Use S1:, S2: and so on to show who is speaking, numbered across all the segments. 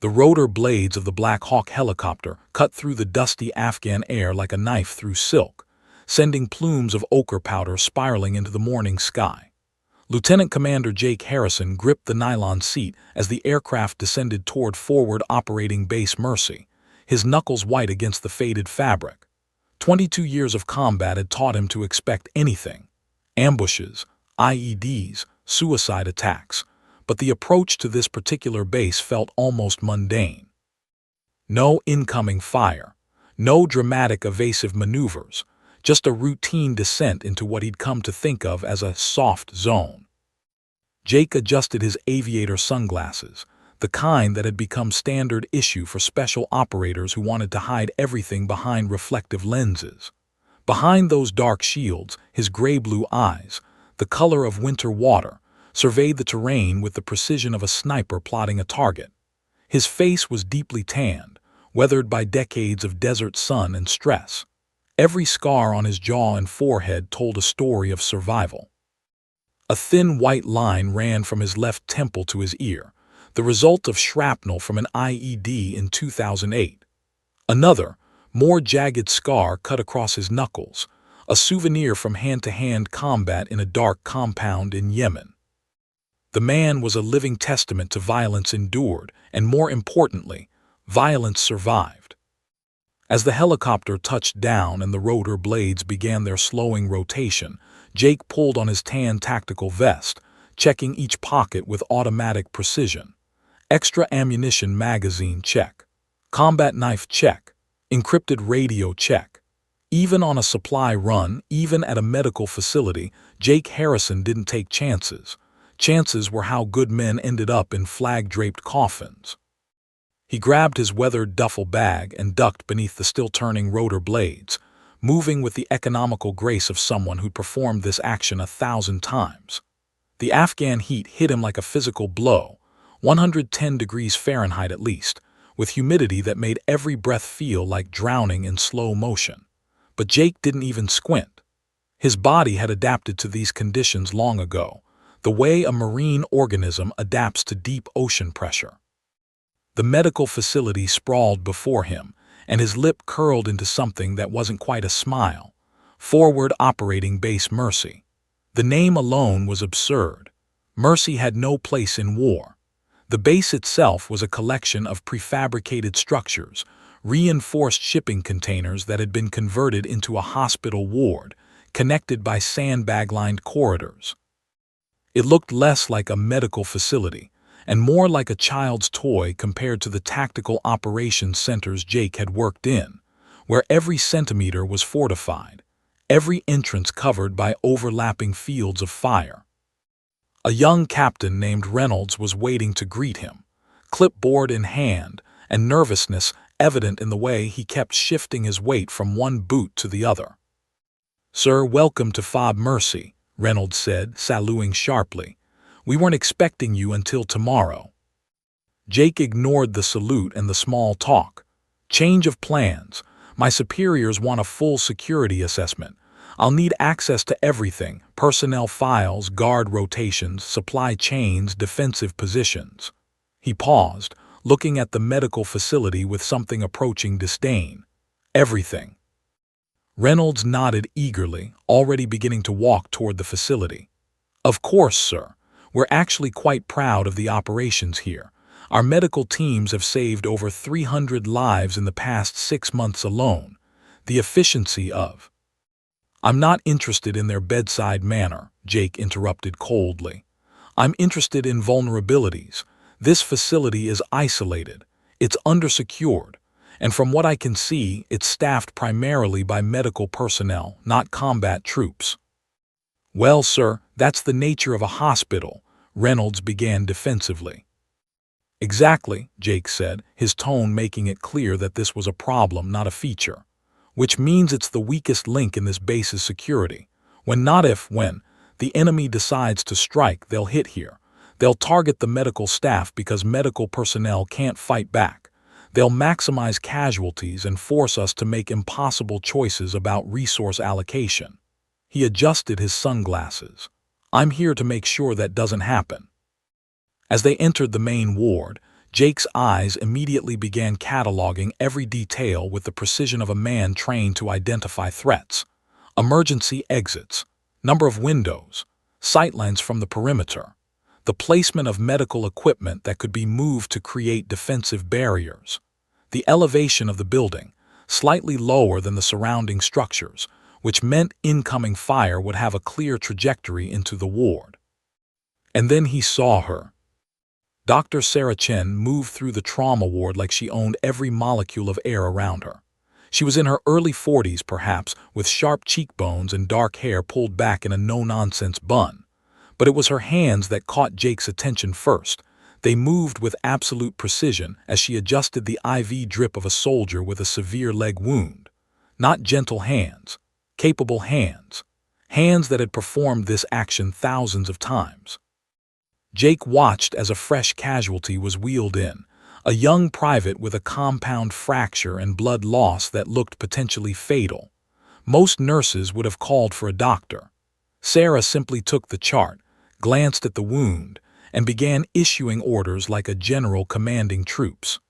S1: The rotor blades of the Black Hawk helicopter cut through the dusty Afghan air like a knife through silk, sending plumes of ochre powder spiraling into the morning sky. Lieutenant Commander Jake Harrison gripped the nylon seat as the aircraft descended toward forward operating base Mercy, his knuckles white against the faded fabric. 22 years of combat had taught him to expect anything: ambushes, IEDs, suicide attacks, but the approach to this particular base felt almost mundane. No incoming fire, no dramatic evasive maneuvers, just a routine descent into what he'd come to think of as a soft zone. Jake adjusted his aviator sunglasses, the kind that had become standard issue for special operators who wanted to hide everything behind reflective lenses. Behind those dark shields, his gray-blue eyes, the color of winter water, surveyed the terrain with the precision of a sniper plotting a target. His face was deeply tanned, weathered by decades of desert sun and stress. Every scar on his jaw and forehead told a story of survival. A thin white line ran from his left temple to his ear, the result of shrapnel from an IED in 2008. Another, more jagged scar cut across his knuckles, a souvenir from hand-to-hand combat in a dark compound in Yemen. The man was a living testament to violence endured, and more importantly, violence survived. As the helicopter touched down and the rotor blades began their slowing rotation, Jake pulled on his tan tactical vest, checking each pocket with automatic precision. Extra ammunition magazine check. Combat knife check. Encrypted radio check. Even on a supply run, even at a medical facility, Jake Harrison didn't take chances. Chances were how good men ended up in flag-draped coffins. He grabbed his weathered duffel bag and ducked beneath the still-turning rotor blades, moving with the economical grace of someone who'd performed this action 1,000 times. The Afghan heat hit him like a physical blow, 110 degrees Fahrenheit at least, with humidity that made every breath feel like drowning in slow motion. But Jake didn't even squint. His body had adapted to these conditions long ago, the way a marine organism adapts to deep ocean pressure. The medical facility sprawled before him, and his lip curled into something that wasn't quite a smile. Forward Operating Base Mercy. The name alone was absurd. Mercy had no place in war. The base itself was a collection of prefabricated structures, reinforced shipping containers that had been converted into a hospital ward, connected by sandbag-lined corridors. It looked less like a medical facility, and more like a child's toy compared to the tactical operations centers Jake had worked in, where every centimeter was fortified, every entrance covered by overlapping fields of fire. A young captain named Reynolds was waiting to greet him, clipboard in hand, and nervousness evident in the way he kept shifting his weight from one boot to the other. "Sir, welcome to FOB Mercy," Reynolds said, saluting sharply. "We weren't expecting you until tomorrow." Jake ignored the salute and the small talk. "Change of plans. My superiors want a full security assessment. I'll need access to everything: personnel files, guard rotations, supply chains, defensive positions." He paused, looking at the medical facility with something approaching disdain. "Everything." Reynolds nodded eagerly, already beginning to walk toward the facility. "Of course, sir. We're actually quite proud of the operations here. Our medical teams have saved over 300 lives in the past 6 months alone. The efficiency of—" "I'm not interested in their bedside manner," Jake interrupted coldly. "I'm interested in vulnerabilities. This facility is isolated. It's undersecured. And from what I can see, it's staffed primarily by medical personnel, not combat troops." "Well, sir, that's the nature of a hospital," Reynolds began defensively. "Exactly," Jake said, his tone making it clear that this was a problem, not a feature. "Which means it's the weakest link in this base's security. When the enemy decides to strike, they'll hit here. They'll target the medical staff because medical personnel can't fight back. They'll maximize casualties and force us to make impossible choices about resource allocation." He adjusted his sunglasses. "I'm here to make sure that doesn't happen." As they entered the main ward, Jake's eyes immediately began cataloging every detail with the precision of a man trained to identify threats. Emergency exits, number of windows, sightlines from the perimeter, the placement of medical equipment that could be moved to create defensive barriers, the elevation of the building, slightly lower than the surrounding structures, which meant incoming fire would have a clear trajectory into the ward. And then he saw her. Dr. Sarah Chen moved through the trauma ward like she owned every molecule of air around her. She was in her early 40s, perhaps, with sharp cheekbones and dark hair pulled back in a no-nonsense bun. But it was her hands that caught Jake's attention first. They moved with absolute precision as she adjusted the IV drip of a soldier with a severe leg wound. Not gentle hands, capable hands. Hands that had performed this action thousands of times. Jake watched as a fresh casualty was wheeled in, a young private with a compound fracture and blood loss that looked potentially fatal. Most nurses would have called for a doctor. Sarah simply took the chart, glanced at the wound, and began issuing orders like a general commanding troops.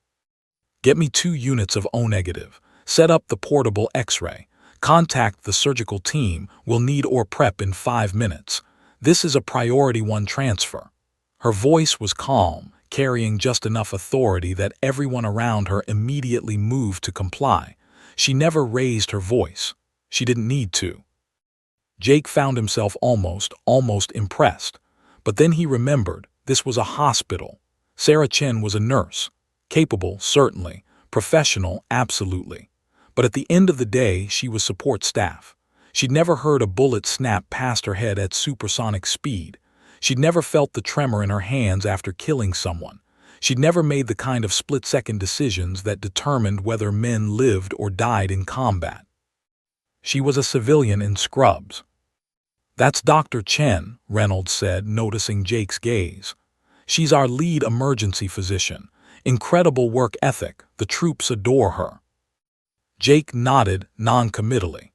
S1: Get me 2 units of O-negative. Set up the portable X-ray. Contact the surgical team. We'll need or prep in 5 minutes. This is a priority 1 transfer. Her voice was calm, carrying just enough authority that everyone around her immediately moved to comply. She never raised her voice. She didn't need to. Jake found himself almost impressed. But then he remembered this was a hospital. Sarah Chen was a nurse. Capable, certainly. Professional, absolutely. But at the end of the day, she was support staff. She'd never heard a bullet snap past her head at supersonic speed. She'd never felt the tremor in her hands after killing someone. She'd never made the kind of split-second decisions that determined whether men lived or died in combat. She was a civilian in scrubs. "That's Dr. Chen," Reynolds said, noticing Jake's gaze. "She's our lead emergency physician. Incredible work ethic. The troops adore her." Jake nodded non-committally.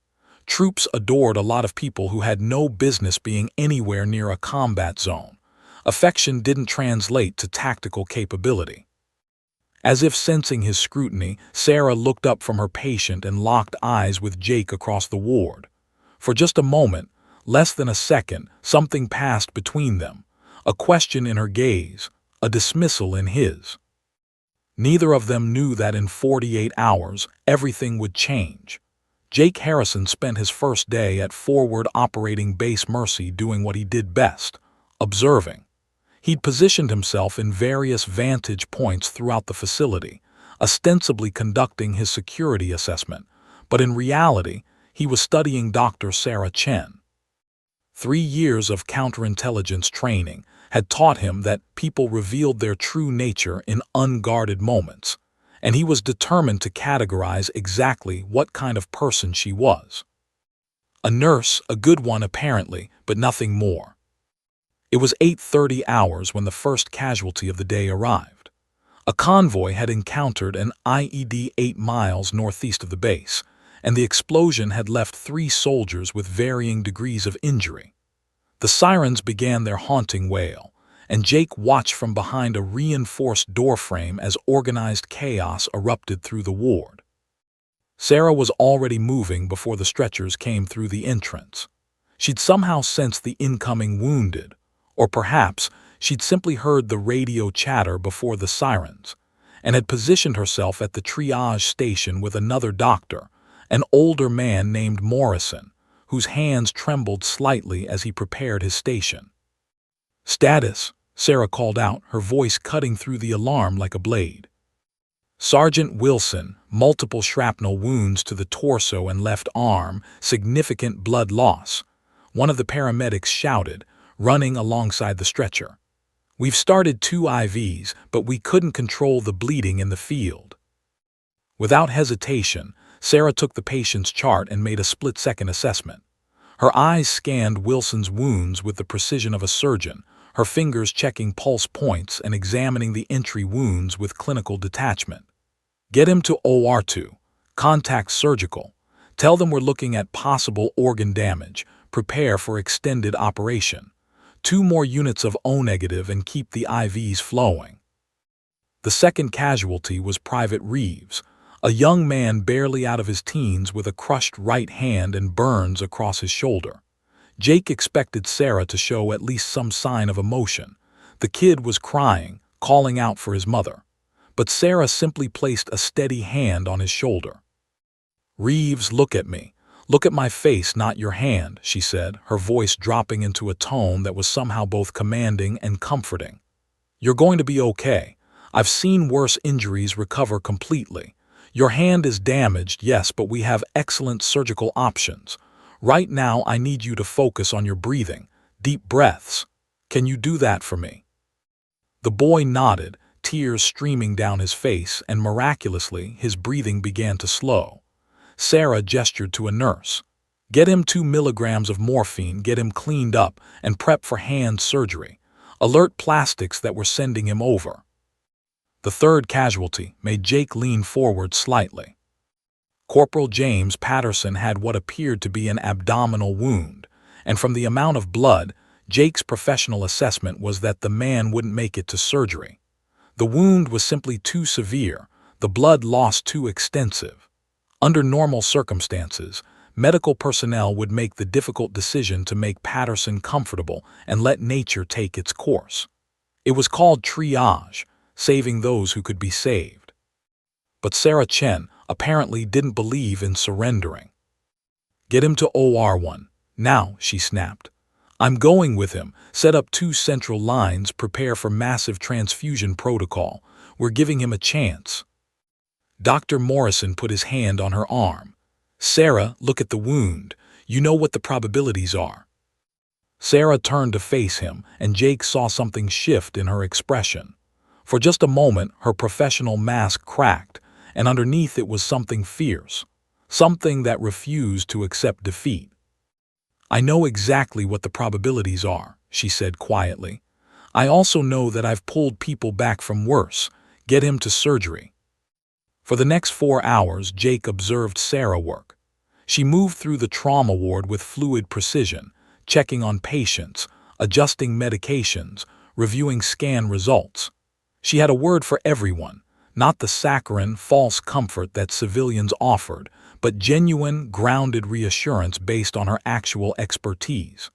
S1: Troops adored a lot of people who had no business being anywhere near a combat zone. Affection didn't translate to tactical capability. As if sensing his scrutiny, Sarah looked up from her patient and locked eyes with Jake across the ward. For just a moment, less than a second, something passed between them. A question in her gaze, a dismissal in his. Neither of them knew that in 48 hours, everything would change. Jake Harrison spent his first day at Forward Operating Base Mercy doing what he did best, observing. He'd positioned himself in various vantage points throughout the facility, ostensibly conducting his security assessment, but in reality, he was studying Dr. Sarah Chen. 3 years of counterintelligence training had taught him that people revealed their true nature in unguarded moments, and he was determined to categorize exactly what kind of person she was. A nurse, a good one apparently, but nothing more. It was 8:30 hours when the first casualty of the day arrived. A convoy had encountered an IED 8 miles northeast of the base, and the explosion had left 3 soldiers with varying degrees of injury. The sirens began their haunting wail, and Jake watched from behind a reinforced doorframe as organized chaos erupted through the ward. Sarah was already moving before the stretchers came through the entrance. She'd somehow sensed the incoming wounded, or perhaps she'd simply heard the radio chatter before the sirens, and had positioned herself at the triage station with another doctor, an older man named Morrison, whose hands trembled slightly as he prepared his station. "Status," Sarah called out, her voice cutting through the alarm like a blade. "Sergeant Wilson, multiple shrapnel wounds to the torso and left arm, significant blood loss," one of the paramedics shouted, running alongside the stretcher. "We've started 2 IVs, but we couldn't control the bleeding in the field." Without hesitation, Sarah took the patient's chart and made a split-second assessment. Her eyes scanned Wilson's wounds with the precision of a surgeon, her fingers checking pulse points and examining the entry wounds with clinical detachment. "Get him to OR2. Contact surgical. Tell them we're looking at possible organ damage. Prepare for extended operation. 2 more units of O-negative and keep the IVs flowing." The second casualty was Private Reeves, a young man barely out of his teens with a crushed right hand and burns across his shoulder. Jake expected Sarah to show at least some sign of emotion. The kid was crying, calling out for his mother. But Sarah simply placed a steady hand on his shoulder. "Reeves, look at me. Look at my face, not your hand," she said, her voice dropping into a tone that was somehow both commanding and comforting. "You're going to be okay. I've seen worse injuries recover completely. Your hand is damaged, yes, but we have excellent surgical options. Right now, I need you to focus on your breathing. Deep breaths. Can you do that for me?" The boy nodded, tears streaming down his face, and miraculously, his breathing began to slow. Sarah gestured to a nurse. "Get him 2 milligrams of morphine, get him cleaned up, and prep for hand surgery. Alert plastics that we're sending him over." The third casualty made Jake lean forward slightly. Corporal James Patterson had what appeared to be an abdominal wound, and from the amount of blood, Jake's professional assessment was that the man wouldn't make it to surgery. The wound was simply too severe, the blood loss too extensive. Under normal circumstances, medical personnel would make the difficult decision to make Patterson comfortable and let nature take its course. It was called triage, saving those who could be saved. But Sarah Chen apparently didn't believe in surrendering. "Get him to OR1, now," she snapped. "I'm going with him. Set up 2 central lines, prepare for massive transfusion protocol. We're giving him a chance." Dr. Morrison put his hand on her arm. "Sarah, look at the wound. You know what the probabilities are." Sarah turned to face him, and Jake saw something shift in her expression. For just a moment, her professional mask cracked, and underneath it was something fierce, something that refused to accept defeat. "I know exactly what the probabilities are," she said quietly. "I also know that I've pulled people back from worse. Get him to surgery." For the next 4 hours, Jake observed Sarah work. She moved through the trauma ward with fluid precision, checking on patients, adjusting medications, reviewing scan results. She had a word for everyone, not the saccharine, false comfort that civilians offered, but genuine, grounded reassurance based on her actual expertise.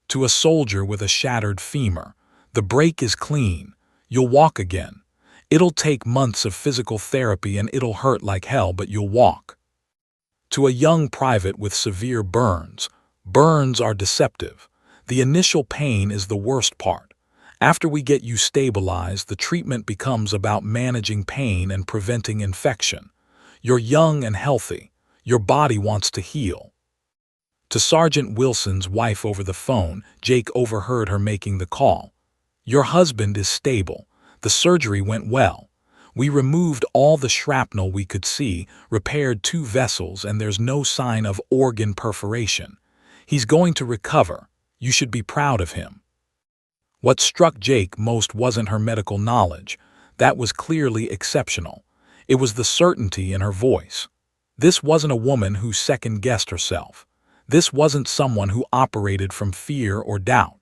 S1: To a soldier with a shattered femur, "The break is clean. You'll walk again. It'll take months of physical therapy and it'll hurt like hell, but you'll walk." To a young private with severe burns, "Burns are deceptive. The initial pain is the worst part. After we get you stabilized, the treatment becomes about managing pain and preventing infection. You're young and healthy. Your body wants to heal." To Sergeant Wilson's wife over the phone, Jake overheard her making the call. "Your husband is stable. The surgery went well. We removed all the shrapnel we could see, repaired 2 vessels, and there's no sign of organ perforation. He's going to recover. You should be proud of him." What struck Jake most wasn't her medical knowledge. That was clearly exceptional. It was the certainty in her voice. This wasn't a woman who second-guessed herself. This wasn't someone who operated from fear or doubt.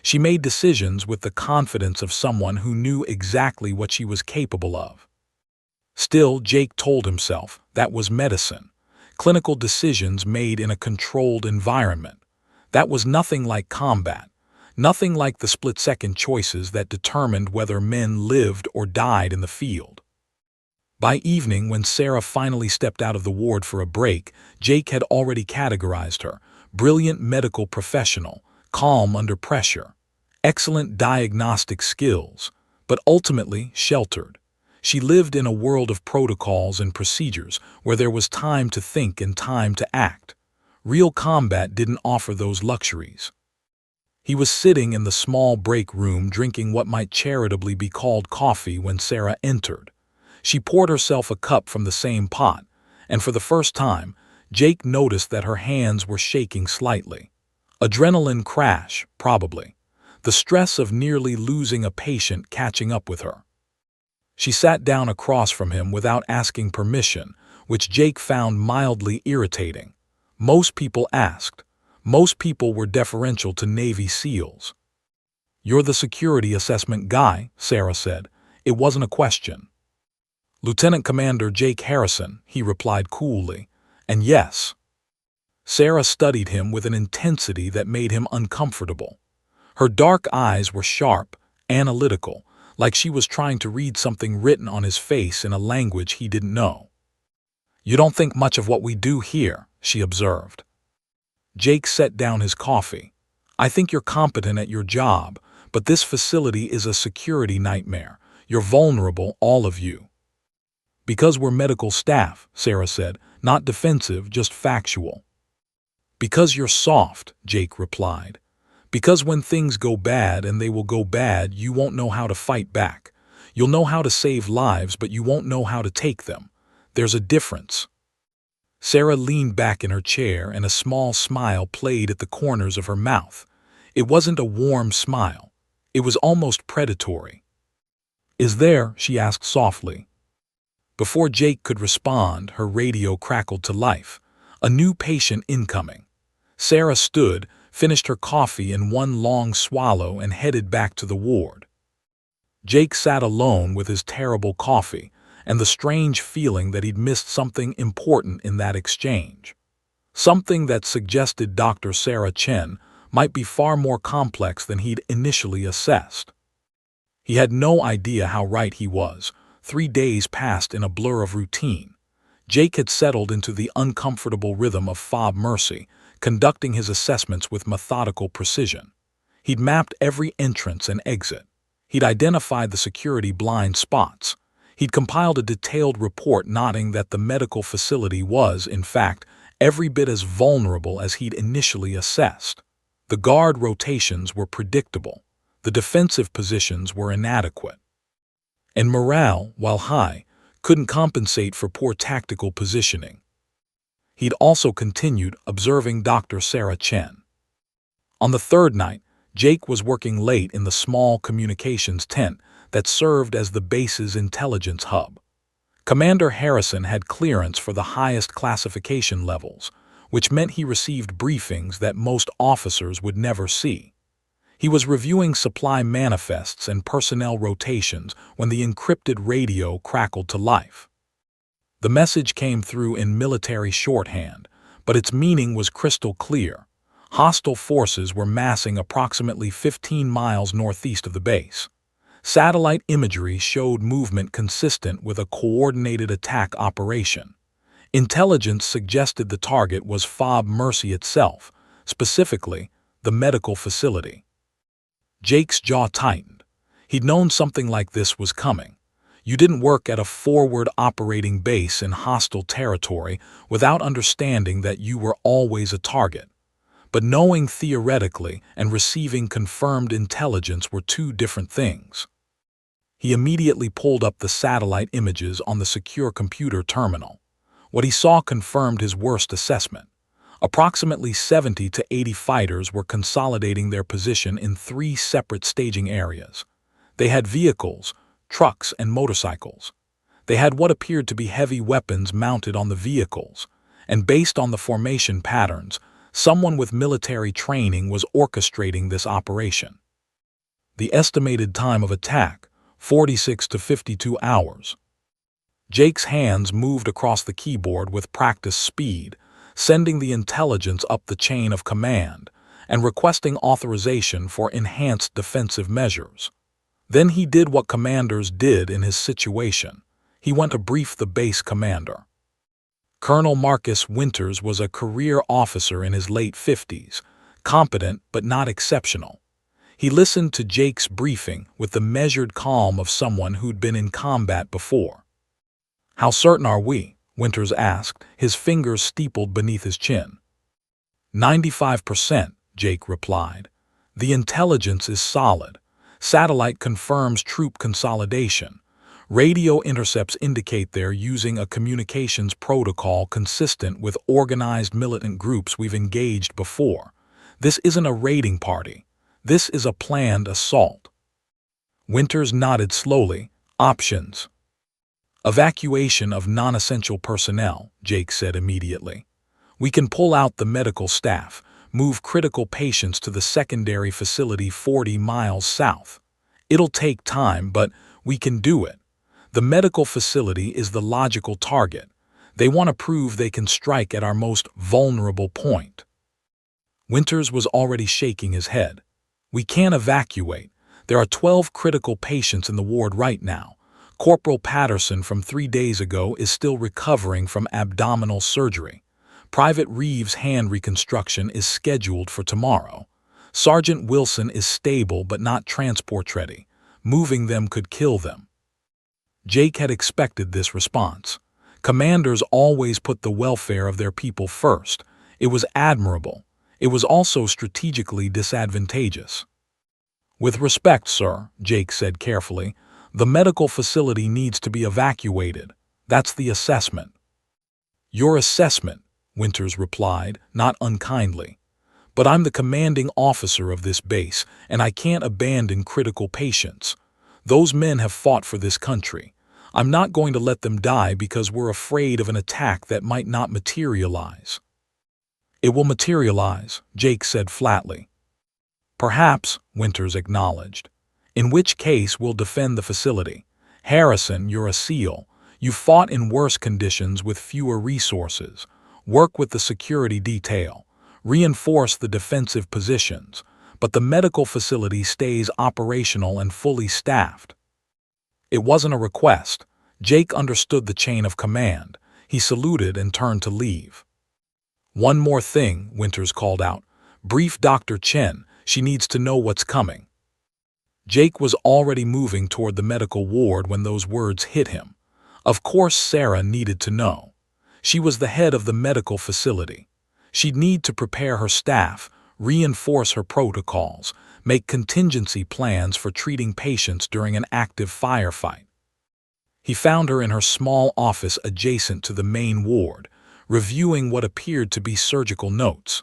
S1: She made decisions with the confidence of someone who knew exactly what she was capable of. Still, Jake told himself, that was medicine. Clinical decisions made in a controlled environment. That was nothing like combat. Nothing like the split-second choices that determined whether men lived or died in the field. By evening, when Sarah finally stepped out of the ward for a break, Jake had already categorized her: brilliant medical professional, calm under pressure, excellent diagnostic skills, but ultimately sheltered. She lived in a world of protocols and procedures where there was time to think and time to act. Real combat didn't offer those luxuries. He was sitting in the small break room drinking what might charitably be called coffee when Sarah entered. She poured herself a cup from the same pot, and for the first time, Jake noticed that her hands were shaking slightly. Adrenaline crash, probably. The stress of nearly losing a patient catching up with her. She sat down across from him without asking permission, which Jake found mildly irritating. Most people asked. Most people were deferential to Navy SEALs. "You're the security assessment guy," Sarah said. It wasn't a question. "Lieutenant Commander Jake Harrison," he replied coolly. "And yes." Sarah studied him with an intensity that made him uncomfortable. Her dark eyes were sharp, analytical, like she was trying to read something written on his face in a language he didn't know. "You don't think much of what we do here," she observed. Jake set down his coffee. "I think you're competent at your job, but this facility is a security nightmare. You're vulnerable, all of you." "Because we're medical staff," Sarah said, "not defensive, just factual." "Because you're soft," Jake replied. "Because when things go bad, and they will go bad, you won't know how to fight back. You'll know how to save lives, but you won't know how to take them. There's a difference." Sarah leaned back in her chair, and a small smile played at the corners of her mouth. It wasn't a warm smile. It was almost predatory. "Is there?" she asked softly. Before Jake could respond, her radio crackled to life. "A new patient incoming." Sarah stood, finished her coffee in one long swallow, and headed back to the ward. Jake sat alone with his terrible coffee, and the strange feeling that he'd missed something important in that exchange. Something that suggested Dr. Sarah Chen might be far more complex than he'd initially assessed. He had no idea how right he was. 3 days passed in a blur of routine. Jake had settled into the uncomfortable rhythm of fob mercy, conducting his assessments with methodical precision. He'd mapped every entrance and exit. He'd identified the security blind spots. He'd compiled a detailed report noting that the medical facility was, in fact, every bit as vulnerable as he'd initially assessed. The guard rotations were predictable. The defensive positions were inadequate. And morale, while high, couldn't compensate for poor tactical positioning. He'd also continued observing Dr. Sarah Chen. On the third night, Jake was working late in the small communications tent that served as the base's intelligence hub. Commander Harrison had clearance for the highest classification levels, which meant he received briefings that most officers would never see. He was reviewing supply manifests and personnel rotations when the encrypted radio crackled to life. The message came through in military shorthand, but its meaning was crystal clear. Hostile forces were massing approximately 15 miles northeast of the base. Satellite imagery showed movement consistent with a coordinated attack operation. Intelligence suggested the target was Fob Mercy itself, specifically the medical facility. Jake's jaw tightened. He'd known something like this was coming. You didn't work at a forward operating base in hostile territory without understanding that you were always a target. But knowing theoretically and receiving confirmed intelligence were two different things. He immediately pulled up the satellite images on the secure computer terminal. What he saw confirmed his worst assessment. Approximately 70 to 80 fighters were consolidating their position in 3 separate staging areas. They had vehicles, trucks, and motorcycles. They had what appeared to be heavy weapons mounted on the vehicles, and based on the formation patterns, someone with military training was orchestrating this operation. The estimated time of attack, 46 to 52 hours. Jake's hands moved across the keyboard with practiced speed, sending the intelligence up the chain of command and requesting authorization for enhanced defensive measures. Then he did what commanders did in his situation. He went to brief the base commander. Colonel Marcus Winters was a career officer in his late 50s, competent but not exceptional. He listened to Jake's briefing with the measured calm of someone who'd been in combat before. "How certain are we?" Winters asked, his fingers steepled beneath his chin. 95%, Jake replied. "The intelligence is solid. Satellite confirms troop consolidation. Radio intercepts indicate they're using a communications protocol consistent with organized militant groups we've engaged before. This isn't a raiding party. This is a planned assault." Winters nodded slowly. "Options." "Evacuation of non-essential personnel," Jake said immediately. "We can pull out the medical staff, move critical patients to the secondary facility 40 miles south. It'll take time, but We can do it. The medical facility is the logical target. They want to prove they can strike at our most vulnerable point. Winters was already shaking his head. We can't evacuate. There are 12 critical patients in the ward right now. Corporal Patterson from 3 days ago is still recovering from abdominal surgery. Private Reeves' hand reconstruction is scheduled for tomorrow. Sergeant Wilson is stable but not transport-ready. Moving them could kill them. Jake had expected this response. Commanders always put the welfare of their people first. It was admirable. It was also strategically disadvantageous. "With respect, sir," Jake said carefully, "the medical facility needs to be evacuated. That's the assessment." "Your assessment," Winters replied, not unkindly. "But I'm the commanding officer of this base, and I can't abandon critical patients. Those men have fought for this country. I'm not going to let them die because we're afraid of an attack that might not materialize." "It will materialize," Jake said flatly. "Perhaps," Winters acknowledged. "In which case we'll defend the facility. Harrison, you're a SEAL. You fought in worse conditions with fewer resources. Work with the security detail. Reinforce the defensive positions. But the medical facility stays operational and fully staffed." It wasn't a request. Jake understood the chain of command. He saluted and turned to leave. "One more thing," Winters called out. "Brief Dr. Chen. She needs to know what's coming." Jake was already moving toward the medical ward when those words hit him. Of course Sarah needed to know. She was the head of the medical facility. She'd need to prepare her staff, reinforce her protocols, make contingency plans for treating patients during an active firefight. He found her in her small office adjacent to the main ward, reviewing what appeared to be surgical notes.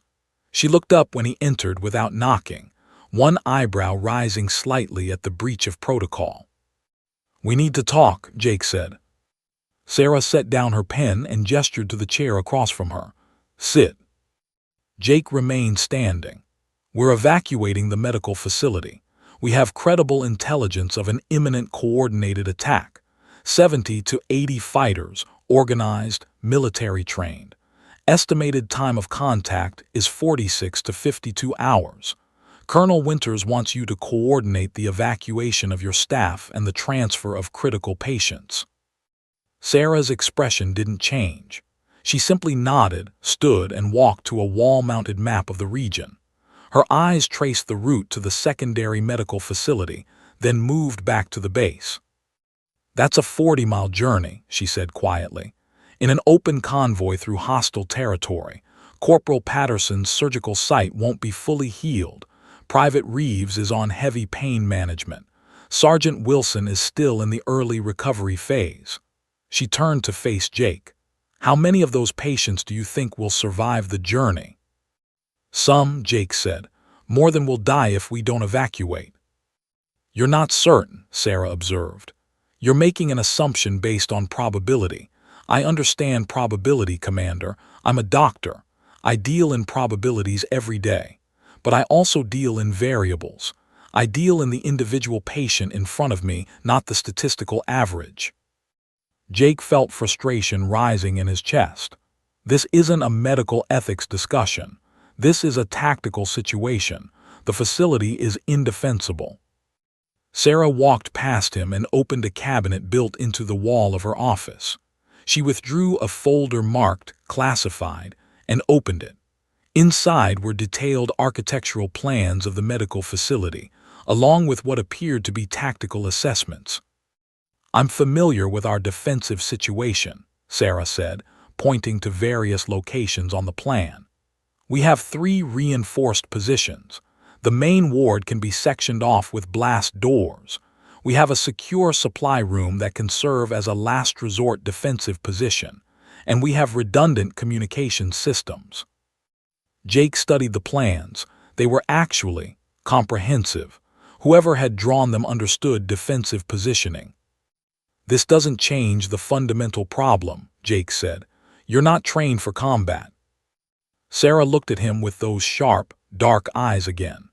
S1: She looked up when he entered without knocking, one eyebrow rising slightly at the breach of protocol. "We need to talk," Jake said. Sarah set down her pen and gestured to the chair across from her. "Sit." Jake remained standing. "We're evacuating the medical facility. We have credible intelligence of an imminent coordinated attack. 70 to 80 fighters, organized, military-trained. Estimated time of contact is 46 to 52 hours. Colonel Winters wants you to coordinate the evacuation of your staff and the transfer of critical patients." Sarah's expression didn't change. She simply nodded, stood, and walked to a wall-mounted map of the region. Her eyes traced the route to the secondary medical facility, then moved back to the base. "That's a 40-mile journey," she said quietly. "In an open convoy through hostile territory, Corporal Patterson's surgical site won't be fully healed. Private Reeves is on heavy pain management. Sergeant Wilson is still in the early recovery phase." She turned to face Jake. "How many of those patients do you think will survive the journey?" "Some," Jake said. "More than will die if we don't evacuate." "You're not certain," Sarah observed. "You're making an assumption based on probability. I understand probability, Commander. I'm a doctor. I deal in probabilities every day. But I also deal in variables. I deal in the individual patient in front of me, not the statistical average." Jake felt frustration rising in his chest. This isn't a medical ethics discussion. This is a tactical situation. The facility is indefensible. Sarah walked past him and opened a cabinet built into the wall of her office. She withdrew a folder marked "Classified" and opened it. Inside were detailed architectural plans of the medical facility, along with what appeared to be tactical assessments. "I'm familiar with our defensive situation," Sarah said, pointing to various locations on the plan. "We have 3 reinforced positions. The main ward can be sectioned off with blast doors. We have a secure supply room that can serve as a last resort defensive position, and we have redundant communication systems." Jake studied the plans. They were actually comprehensive. Whoever had drawn them understood defensive positioning. "This doesn't change the fundamental problem," Jake said. "You're not trained for combat." Sarah looked at him with those sharp, dark eyes again.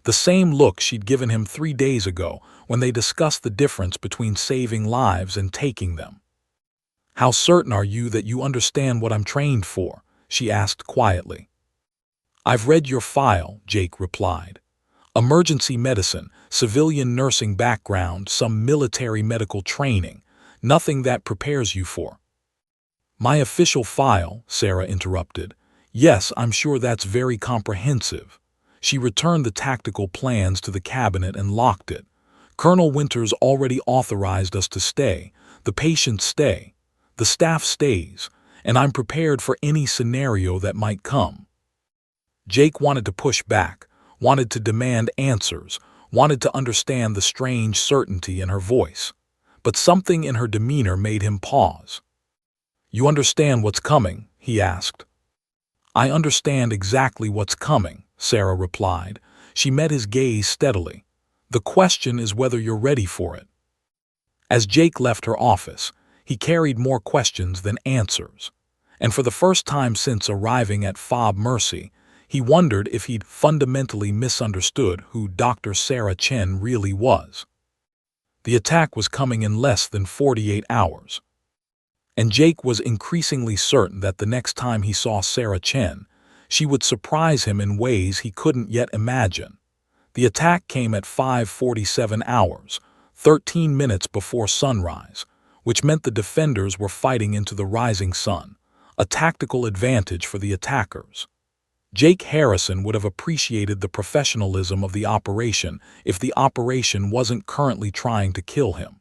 S1: The same look she'd given him 3 days ago when they discussed the difference between saving lives and taking them. "How certain are you that you understand what I'm trained for?" she asked quietly. "I've read your file," Jake replied. "Emergency medicine, civilian nursing background, some military medical training. Nothing that prepares you for—" "My official file," Sarah interrupted. "Yes, I'm sure that's very comprehensive." She returned the tactical plans to the cabinet and locked it. "Colonel Winters already authorized us to stay. The patients stay. The staff stays. And I'm prepared for any scenario that might come." Jake wanted to push back, wanted to demand answers, wanted to understand the strange certainty in her voice. But something in her demeanor made him pause. "You understand what's coming?" he asked. "I understand exactly what's coming," Sarah replied. She met his gaze steadily. "The question is whether you're ready for it." As Jake left her office, he carried more questions than answers. And for the first time since arriving at Fob Mercy, he wondered if he'd fundamentally misunderstood who Dr. Sarah Chen really was. The attack was coming in less than 48 hours. And Jake was increasingly certain that the next time he saw Sarah Chen, she would surprise him in ways he couldn't yet imagine. The attack came at 5:47 hours, 13 minutes before sunrise, which meant the defenders were fighting into the rising sun, a tactical advantage for the attackers. Jake Harrison would have appreciated the professionalism of the operation if the operation wasn't currently trying to kill him.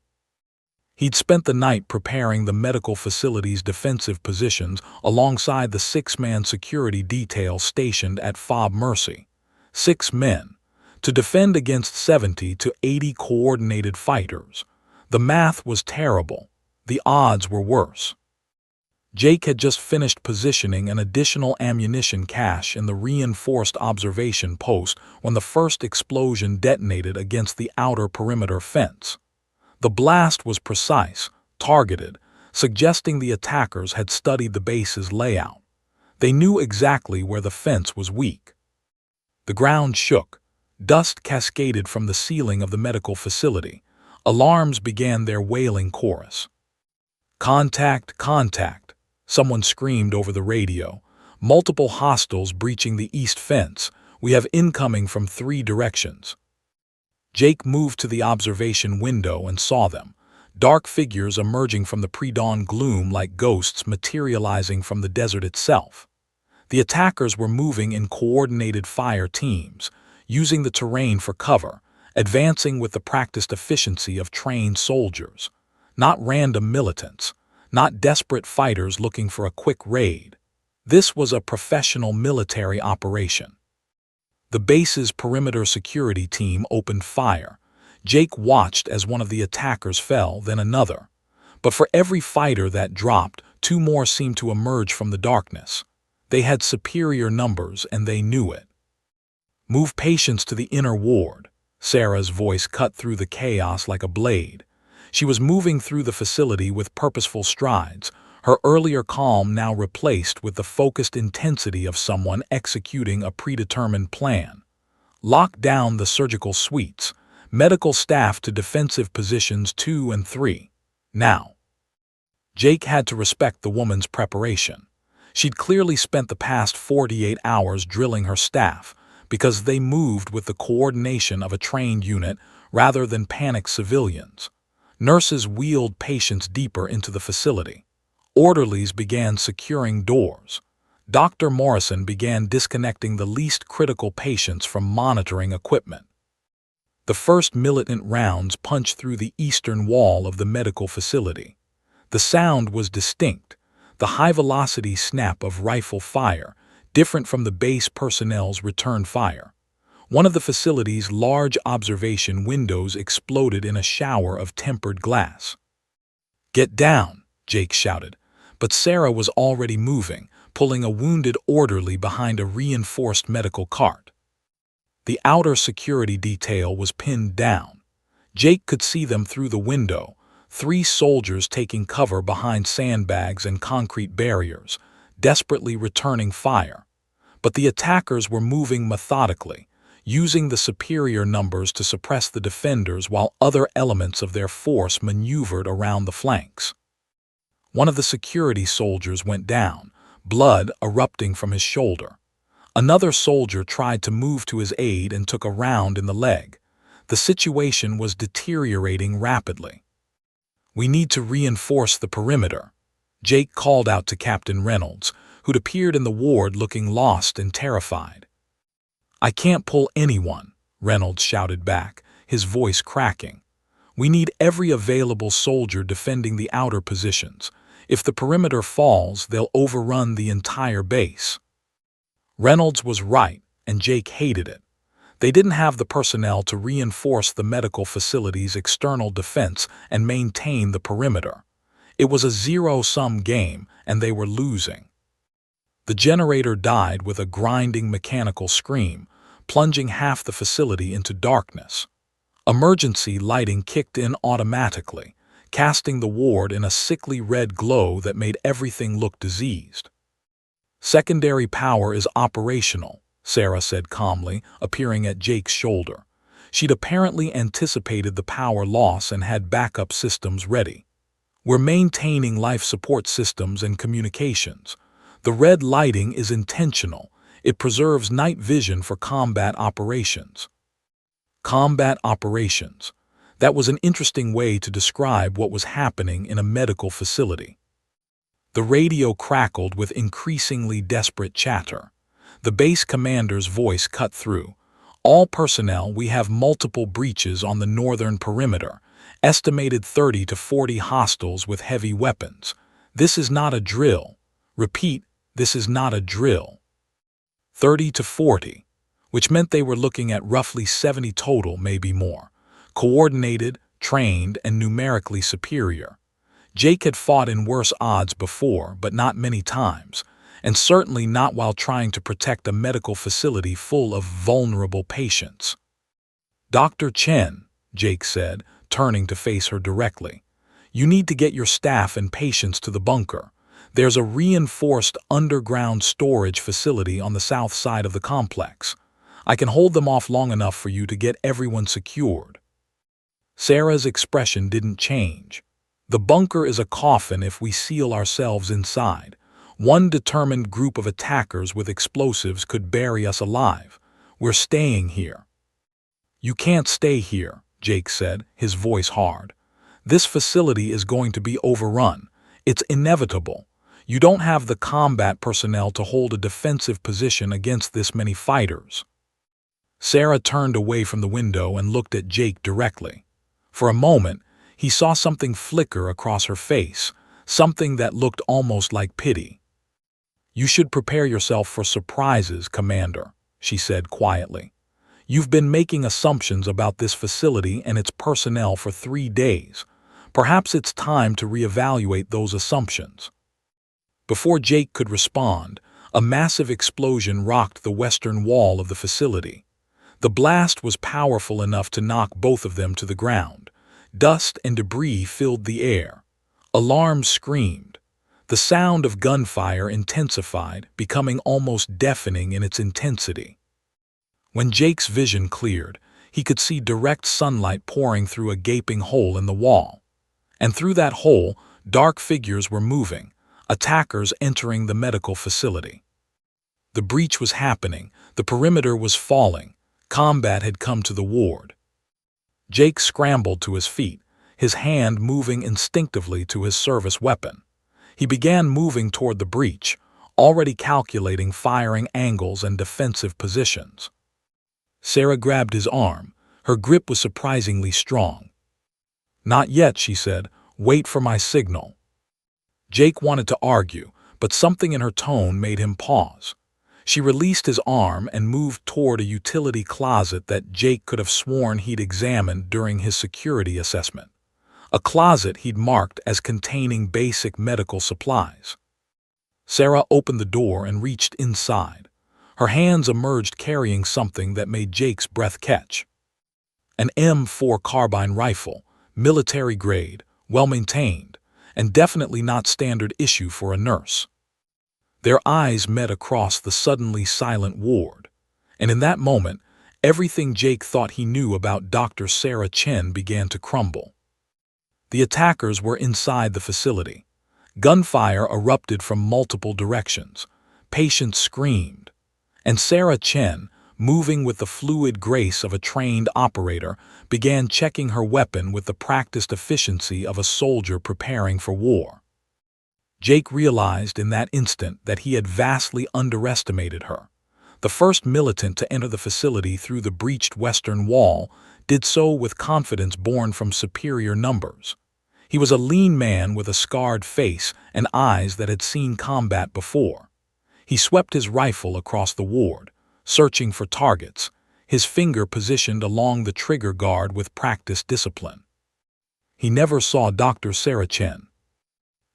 S1: He'd spent the night preparing the medical facility's defensive positions alongside the 6-man security detail stationed at Fob Mercy. 6 men, to defend against 70 to 80 coordinated fighters. The math was terrible. The odds were worse. Jake had just finished positioning an additional ammunition cache in the reinforced observation post when the first explosion detonated against the outer perimeter fence. The blast was precise, targeted, suggesting the attackers had studied the base's layout. They knew exactly where the fence was weak. The ground shook. Dust cascaded from the ceiling of the medical facility. Alarms began their wailing chorus. "Contact, contact," someone screamed over the radio. "Multiple hostiles breaching the east fence. We have incoming from 3 directions." Jake moved to the observation window and saw them, dark figures emerging from the pre-dawn gloom like ghosts materializing from the desert itself. The attackers were moving in coordinated fire teams, using the terrain for cover, advancing with the practiced efficiency of trained soldiers. Not random militants, not desperate fighters looking for a quick raid. This was a professional military operation. The base's perimeter security team opened fire. Jake watched as one of the attackers fell, then another. But for every fighter that dropped, 2 more seemed to emerge from the darkness. They had superior numbers, and they knew it. "Move patients to the inner ward." Sarah's voice cut through the chaos like a blade. She was moving through the facility with purposeful strides, her earlier calm now replaced with the focused intensity of someone executing a predetermined plan. "Lock down the surgical suites. Medical staff to defensive positions 2 and 3. Now." Jake had to respect the woman's preparation. She'd clearly spent the past 48 hours drilling her staff, because they moved with the coordination of a trained unit rather than panicked civilians. Nurses wheeled patients deeper into the facility. Orderlies began securing doors. Dr. Morrison began disconnecting the least critical patients from monitoring equipment. The first militant rounds punched through the eastern wall of the medical facility. The sound was distinct, the high-velocity snap of rifle fire, different from the base personnel's return fire. One of the facility's large observation windows exploded in a shower of tempered glass. "Get down," Jake shouted. But Sarah was already moving, pulling a wounded orderly behind a reinforced medical cart. The outer security detail was pinned down. Jake could see them through the window, 3 soldiers taking cover behind sandbags and concrete barriers, desperately returning fire. But the attackers were moving methodically, using the superior numbers to suppress the defenders while other elements of their force maneuvered around the flanks. One of the security soldiers went down, blood erupting from his shoulder. Another soldier tried to move to his aid and took a round in the leg. The situation was deteriorating rapidly. "We need to reinforce the perimeter," Jake called out to Captain Reynolds, who'd appeared in the ward looking lost and terrified. "I can't pull anyone," Reynolds shouted back, his voice cracking. "We need every available soldier defending the outer positions. If the perimeter falls, they'll overrun the entire base." Reynolds was right, and Jake hated it. They didn't have the personnel to reinforce the medical facility's external defense and maintain the perimeter. It was a zero-sum game, and they were losing. The generator died with a grinding mechanical scream, plunging half the facility into darkness. Emergency lighting kicked in automatically, casting the ward in a sickly red glow that made everything look diseased. "Secondary power is operational," Sarah said calmly, appearing at Jake's shoulder. She'd apparently anticipated the power loss and had backup systems ready. "We're maintaining life support systems and communications. The red lighting is intentional. It preserves night vision for combat operations." Combat operations. That was an interesting way to describe what was happening in a medical facility. The radio crackled with increasingly desperate chatter. The base commander's voice cut through. "All personnel, we have multiple breaches on the northern perimeter. Estimated 30 to 40 hostiles with heavy weapons. This is not a drill. Repeat, this is not a drill." 30 to 40, which meant they were looking at roughly 70 total, maybe more. Coordinated, trained, and numerically superior. Jake had fought in worse odds before, but not many times, and certainly not while trying to protect a medical facility full of vulnerable patients. "Dr. Chen," Jake said, turning to face her directly, "you need to get your staff and patients to the bunker. There's a reinforced underground storage facility on the south side of the complex. I can hold them off long enough for you to get everyone secured." Sarah's expression didn't change. "The bunker is a coffin if we seal ourselves inside. One determined group of attackers with explosives could bury us alive. We're staying here." "You can't stay here," Jake said, his voice hard. "This facility is going to be overrun. It's inevitable. You don't have the combat personnel to hold a defensive position against this many fighters." Sarah turned away from the window and looked at Jake directly. For a moment, he saw something flicker across her face, something that looked almost like pity. "You should prepare yourself for surprises, Commander," she said quietly. "You've been making assumptions about this facility and its personnel for 3 days. Perhaps it's time to reevaluate those assumptions." Before Jake could respond, a massive explosion rocked the western wall of the facility. The blast was powerful enough to knock both of them to the ground. Dust and debris filled the air. Alarms screamed. The sound of gunfire intensified, becoming almost deafening in its intensity. When Jake's vision cleared, he could see direct sunlight pouring through a gaping hole in the wall. And through that hole, dark figures were moving, attackers entering the medical facility. The breach was happening, the perimeter was falling, combat had come to the ward. Jake scrambled to his feet, his hand moving instinctively to his service weapon. He began moving toward the breach, already calculating firing angles and defensive positions. Sarah grabbed his arm. Her grip was surprisingly strong. "Not yet," she said. "Wait for my signal." Jake wanted to argue, but something in her tone made him pause. She released his arm and moved toward a utility closet that Jake could have sworn he'd examined during his security assessment. A closet he'd marked as containing basic medical supplies. Sarah opened the door and reached inside. Her hands emerged carrying something that made Jake's breath catch. An M4 carbine rifle, military grade, well-maintained, and definitely not standard issue for a nurse. Their eyes met across the suddenly silent ward, and in that moment, Everything Jake thought he knew about Dr. Sarah Chen began to crumble. The attackers were inside the facility. Gunfire erupted from multiple directions. Patients screamed. And Sarah Chen, moving with the fluid grace of a trained operator, began checking her weapon with the practiced efficiency of a soldier preparing for war. Jake realized in that instant that he had vastly underestimated her. The first militant to enter the facility through the breached western wall did so with confidence born from superior numbers. He was a lean man with a scarred face and eyes that had seen combat before. He swept his rifle across the ward, searching for targets, his finger positioned along the trigger guard with practiced discipline. He never saw Dr. Sarah Chen.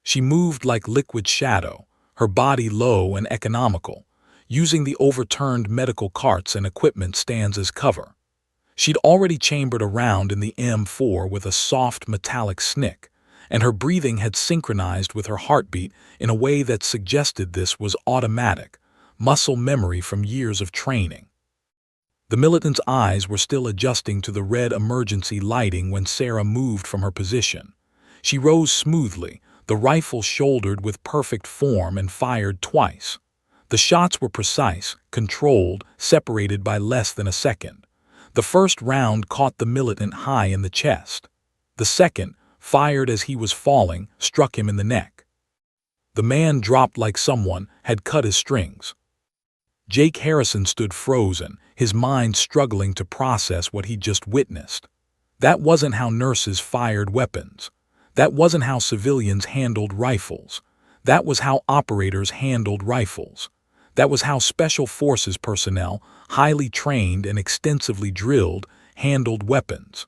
S1: She moved like liquid shadow, her body low and economical, using the overturned medical carts and equipment stands as cover. She'd already chambered a round in the M4 with a soft metallic snick, and her breathing had synchronized with her heartbeat in a way that suggested this was automatic, muscle memory from years of training. The militant's eyes were still adjusting to the red emergency lighting when Sarah moved from her position. She rose smoothly, the rifle shouldered with perfect form, and fired twice. The shots were precise, controlled, separated by less than a second. The first round caught the militant high in the chest. The second, fired as he was falling, struck him in the neck. The man dropped like someone had cut his strings. Jake Harrison stood frozen, his mind struggling to process what he'd just witnessed. That wasn't how nurses fired weapons. That wasn't how civilians handled rifles. That was how operators handled rifles. That was how Special Forces personnel, highly trained and extensively drilled, handled weapons.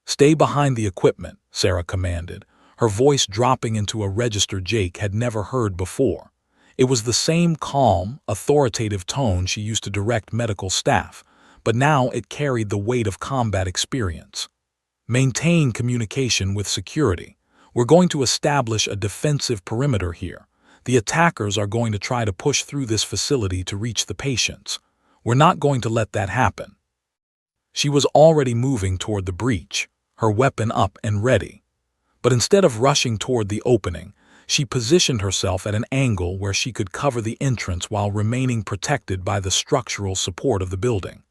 S1: "Stay behind the equipment," Sarah commanded, her voice dropping into a register Jake had never heard before. It was the same calm, authoritative tone she used to direct medical staff, but now it carried the weight of combat experience. "Maintain communication with security. We're going to establish a defensive perimeter here. The attackers are going to try to push through this facility to reach the patients. We're not going to let that happen." She was already moving toward the breach, her weapon up and ready. But instead of rushing toward the opening, she positioned herself at an angle where she could cover the entrance while remaining protected by the structural support of the building.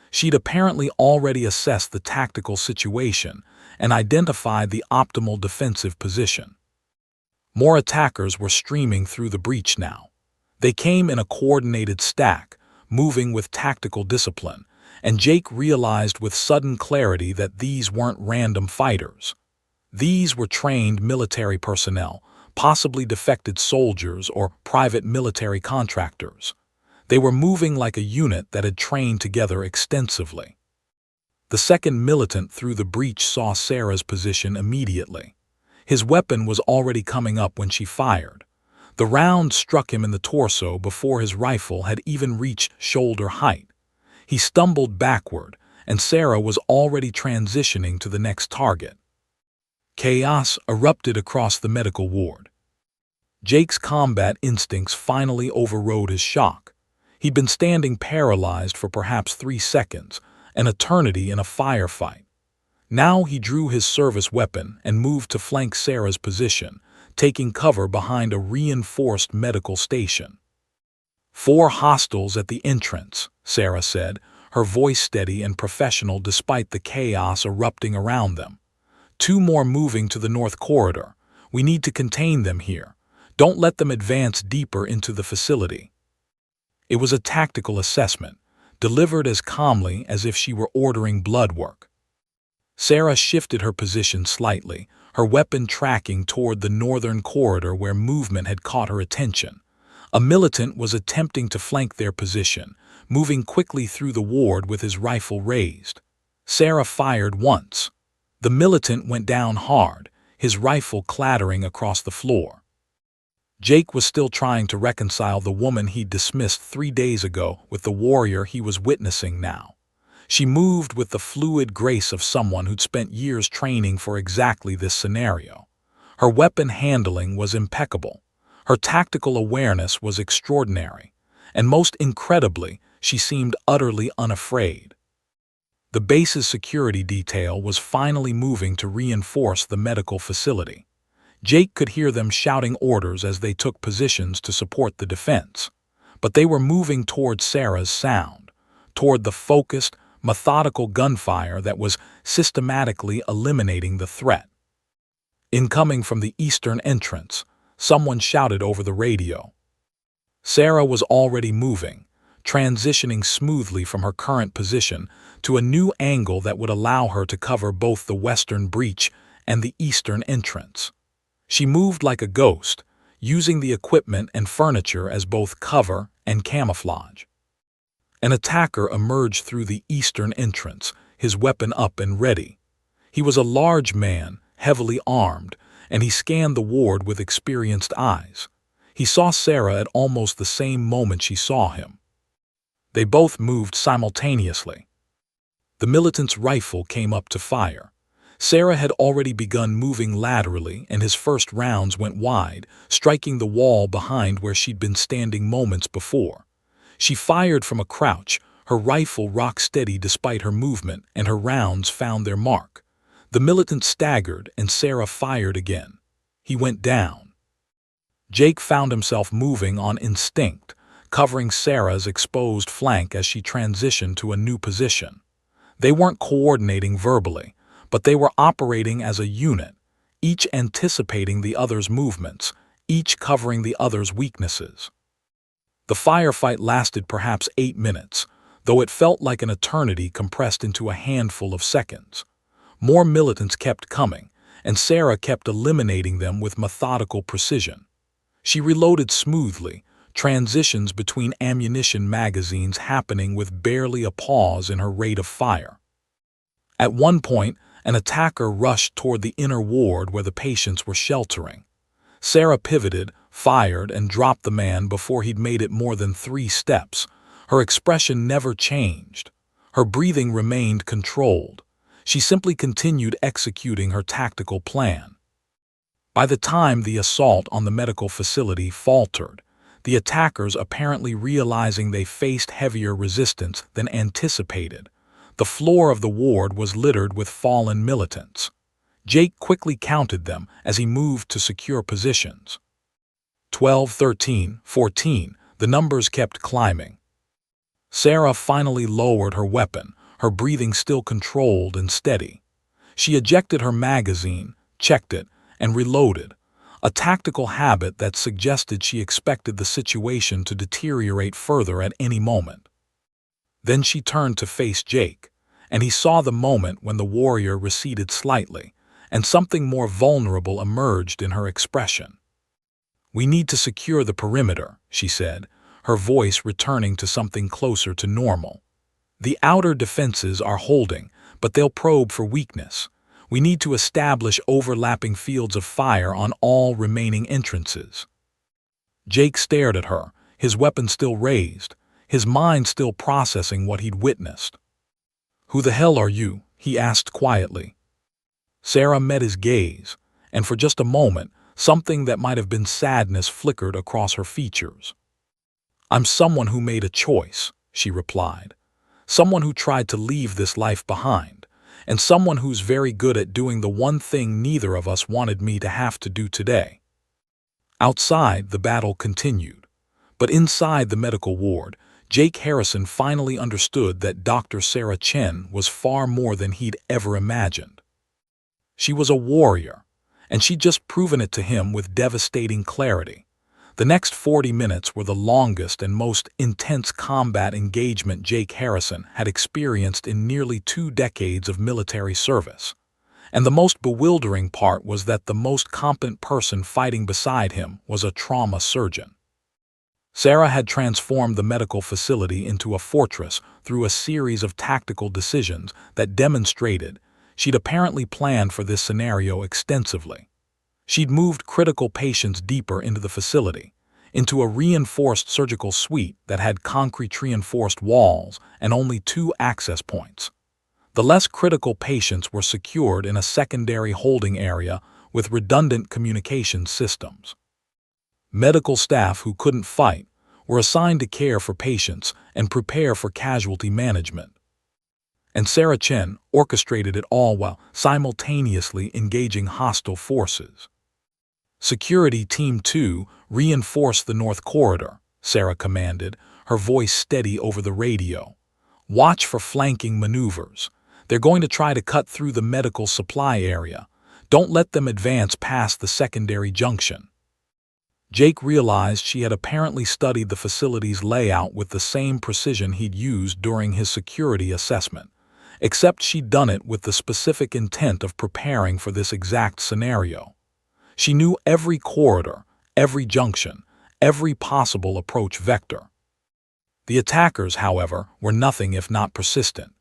S1: She'd apparently already assessed the tactical situation and identified the optimal defensive position. More attackers were streaming through the breach now. They came in a coordinated stack, moving with tactical discipline, and Jake realized with sudden clarity that these weren't random fighters. These were trained military personnel, possibly defected soldiers or private military contractors. They were moving like a unit that had trained together extensively. The second militant through the breach saw Sarah's position immediately. His weapon was already coming up when she fired. The round struck him in the torso before his rifle had even reached shoulder height. He stumbled backward, and Sarah was already transitioning to the next target. Chaos erupted across the medical ward. Jake's combat instincts finally overrode his shock. He'd been standing paralyzed for perhaps 3 seconds, an eternity in a firefight. Now he drew his service weapon and moved to flank Sarah's position, taking cover behind a reinforced medical station. "4 hostiles at the entrance," Sarah said, her voice steady and professional despite the chaos erupting around them. "2 more moving to the north corridor. We need to contain them here. Don't let them advance deeper into the facility." It was a tactical assessment, delivered as calmly as if she were ordering blood work. Sarah shifted her position slightly, her weapon tracking toward the northern corridor where movement had caught her attention. A militant was attempting to flank their position, moving quickly through the ward with his rifle raised. Sarah fired once. The militant went down hard, his rifle clattering across the floor. Jake was still trying to reconcile the woman he'd dismissed 3 days ago with the warrior he was witnessing now. She moved with the fluid grace of someone who'd spent years training for exactly this scenario. Her weapon handling was impeccable. Her tactical awareness was extraordinary. And most incredibly, she seemed utterly unafraid. The base's security detail was finally moving to reinforce the medical facility. Jake could hear them shouting orders as they took positions to support the defense. But they were moving toward Sarah's sound, toward the focused, methodical gunfire that was systematically eliminating the threat. Incoming from the eastern entrance, someone shouted over the radio. Sarah was already moving, transitioning smoothly from her current position to a new angle that would allow her to cover both the western breach and the eastern entrance. She moved like a ghost, using the equipment and furniture as both cover and camouflage. An attacker emerged through the eastern entrance, his weapon up and ready. He was a large man, heavily armed, and he scanned the ward with experienced eyes. He saw Sarah at almost the same moment she saw him. They both moved simultaneously. The militant's rifle came up to fire. Sarah had already begun moving laterally, and his first rounds went wide, striking the wall behind where she'd been standing moments before. She fired from a crouch, her rifle rock-steady despite her movement, and her rounds found their mark. The militant staggered, and Sarah fired again. He went down. Jake found himself moving on instinct, covering Sarah's exposed flank as she transitioned to a new position. They weren't coordinating verbally, but they were operating as a unit, each anticipating the other's movements, each covering the other's weaknesses. The firefight lasted perhaps 8 minutes, though it felt like an eternity compressed into a handful of seconds. More militants kept coming, and Sarah kept eliminating them with methodical precision. She reloaded smoothly, transitions between ammunition magazines happening with barely a pause in her rate of fire. At one point, an attacker rushed toward the inner ward where the patients were sheltering. Sarah pivoted, fired, and dropped the man before he'd made it more than 3 steps. Her expression never changed. Her breathing remained controlled. She simply continued executing her tactical plan. By the time the assault on the medical facility faltered, the attackers apparently realizing they faced heavier resistance than anticipated. The floor of the ward was littered with fallen militants. Jake quickly counted them as he moved to secure positions. 12, 13, 14, the numbers kept climbing. Sarah finally lowered her weapon, her breathing still controlled and steady. She ejected her magazine, checked it, and reloaded, a tactical habit that suggested she expected the situation to deteriorate further at any moment. Then she turned to face Jake, and he saw the moment when the warrior receded slightly, and something more vulnerable emerged in her expression. "We need to secure the perimeter," she said, her voice returning to something closer to normal. "The outer defenses are holding, but they'll probe for weakness. We need to establish overlapping fields of fire on all remaining entrances." Jake stared at her, his weapon still raised, his mind still processing what he'd witnessed. "Who the hell are you?" he asked quietly. Sarah met his gaze, and for just a moment, something that might have been sadness flickered across her features. "I'm someone who made a choice," she replied. "Someone who tried to leave this life behind, and someone who's very good at doing the one thing neither of us wanted me to have to do today." Outside, the battle continued. But inside the medical ward, Jake Harrison finally understood that Dr. Sarah Chen was far more than he'd ever imagined. She was a warrior, and she'd just proven it to him with devastating clarity. The next 40 minutes were the longest and most intense combat engagement Jake Harrison had experienced in nearly 2 decades of military service. And the most bewildering part was that the most competent person fighting beside him was a trauma surgeon. Sarah had transformed the medical facility into a fortress through a series of tactical decisions that demonstrated she'd apparently planned for this scenario extensively. She'd moved critical patients deeper into the facility, into a reinforced surgical suite that had concrete-reinforced walls and only 2 access points. The less critical patients were secured in a secondary holding area with redundant communication systems. Medical staff who couldn't fight were assigned to care for patients and prepare for casualty management. And Sarah Chen orchestrated it all while simultaneously engaging hostile forces. Security Team 2 reinforced the North Corridor, Sarah commanded, her voice steady over the radio. Watch for flanking maneuvers. They're going to try to cut through the medical supply area. Don't let them advance past the secondary junction. Jake realized she had apparently studied the facility's layout with the same precision he'd used during his security assessment, except she'd done it with the specific intent of preparing for this exact scenario. She knew every corridor, every junction, every possible approach vector. The attackers, however, were nothing if not persistent.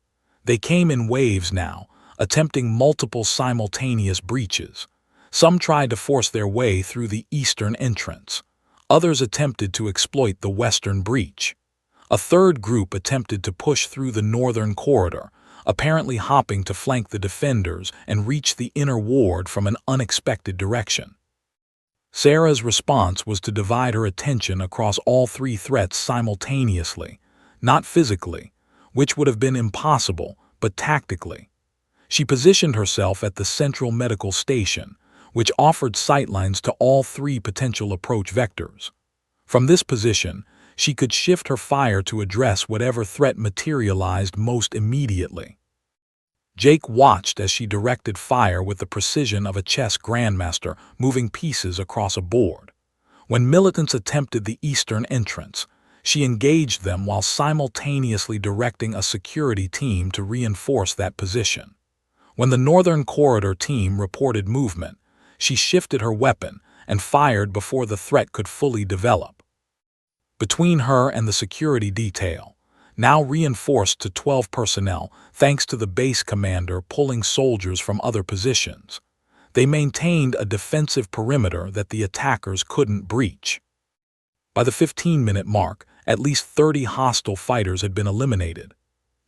S1: They came in waves now, attempting multiple simultaneous breaches. Some tried to force their way through the eastern entrance. Others attempted to exploit the western breach. A third group attempted to push through the northern corridor, apparently hopping to flank the defenders and reach the inner ward from an unexpected direction. Sarah's response was to divide her attention across all three threats simultaneously, not physically, which would have been impossible, but tactically. She positioned herself at the central medical station, which offered sightlines to all three potential approach vectors. From this position, she could shift her fire to address whatever threat materialized most immediately. Jake watched as she directed fire with the precision of a chess grandmaster moving pieces across a board. When militants attempted the eastern entrance, she engaged them while simultaneously directing a security team to reinforce that position. When the northern corridor team reported movement, she shifted her weapon and fired before the threat could fully develop. Between her and the security detail, now reinforced to 12 personnel thanks to the base commander pulling soldiers from other positions, they maintained a defensive perimeter that the attackers couldn't breach. By the 15-minute mark, at least 30 hostile fighters had been eliminated.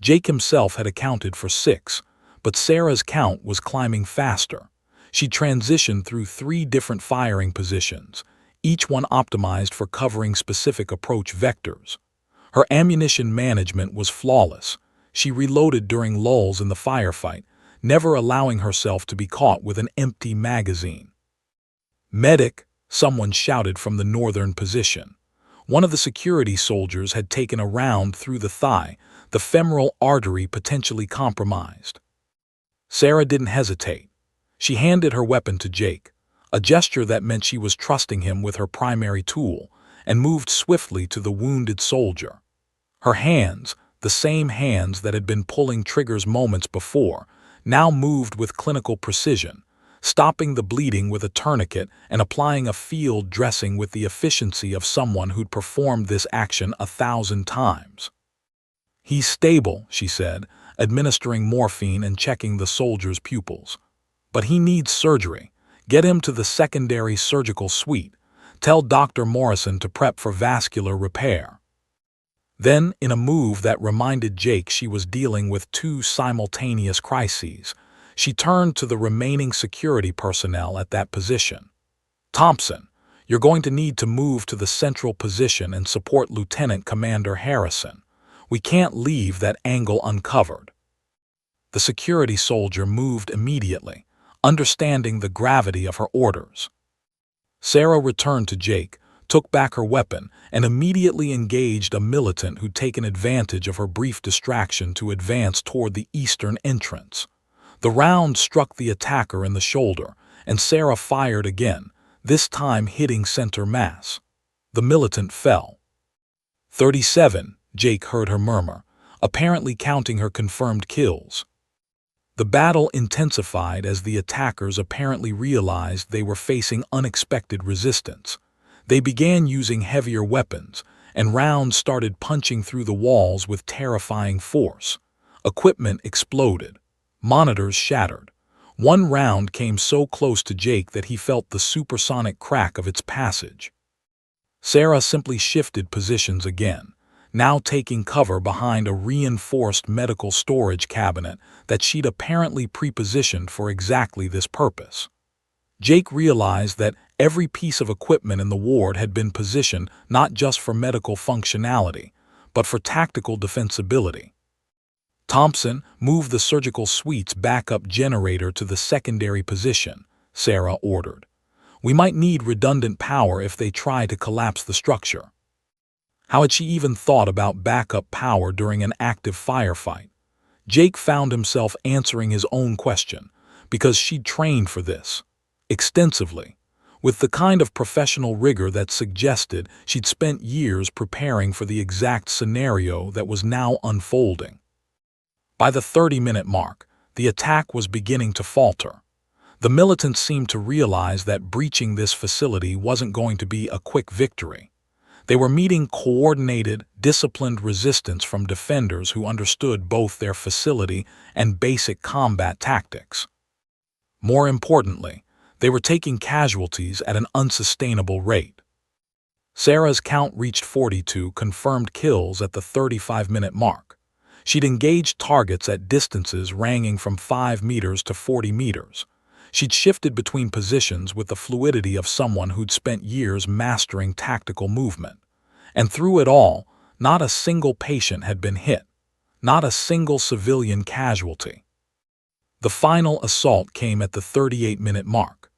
S1: Jake himself had accounted for 6, but Sarah's count was climbing faster. She transitioned through 3 different firing positions, each one optimized for covering specific approach vectors. Her ammunition management was flawless. She reloaded during lulls in the firefight, never allowing herself to be caught with an empty magazine. "Medic!" someone shouted from the northern position. One of the security soldiers had taken a round through the thigh, the femoral artery potentially compromised. Sarah didn't hesitate. She handed her weapon to Jake, a gesture that meant she was trusting him with her primary tool, and moved swiftly to the wounded soldier. Her hands, the same hands that had been pulling triggers moments before, now moved with clinical precision, stopping the bleeding with a tourniquet and applying a field dressing with the efficiency of someone who'd performed this action 1,000 times. "He's stable," she said, administering morphine and checking the soldier's pupils. "But he needs surgery. Get him to the secondary surgical suite. Tell Dr. Morrison to prep for vascular repair." Then, in a move that reminded Jake she was dealing with 2 simultaneous crises, she turned to the remaining security personnel at that position. "Thompson, you're going to need to move to the central position and support Lieutenant Commander Harrison. We can't leave that angle uncovered." The security soldier moved immediately, understanding the gravity of her orders. Sarah returned to Jake, took back her weapon, and immediately engaged a militant who'd taken advantage of her brief distraction to advance toward the eastern entrance. The round struck the attacker in the shoulder, and Sarah fired again, this time hitting center mass. The militant fell. 37, Jake heard her murmur, apparently counting her confirmed kills. The battle intensified as the attackers apparently realized they were facing unexpected resistance. They began using heavier weapons, and rounds started punching through the walls with terrifying force. Equipment exploded. Monitors shattered. One round came so close to Jake that he felt the supersonic crack of its passage. Sarah simply shifted positions again, now taking cover behind a reinforced medical storage cabinet that she'd apparently pre-positioned for exactly this purpose. Jake realized that Every piece of equipment in the ward had been positioned not just for medical functionality, but for tactical defensibility. Thompson moved the surgical suite's backup generator to the secondary position, Sarah ordered. We might need redundant power if they try to collapse the structure. How had she even thought about backup power during an active firefight? Jake found himself answering his own question, because she'd trained for this, extensively, with the kind of professional rigor that suggested she'd spent years preparing for the exact scenario that was now unfolding. By the 30-minute mark, the attack was beginning to falter. The militants seemed to realize that breaching this facility wasn't going to be a quick victory. They were meeting coordinated, disciplined resistance from defenders who understood both their facility and basic combat tactics. More importantly, they were taking casualties at an unsustainable rate. Sarah's count reached 42 confirmed kills at the 35-minute mark. She'd engaged targets at distances ranging from 5 meters to 40 meters. She'd shifted between positions with the fluidity of someone who'd spent years mastering tactical movement. And through it all, not a single patient had been hit, not a single civilian casualty. The final assault came at the 38-minute mark.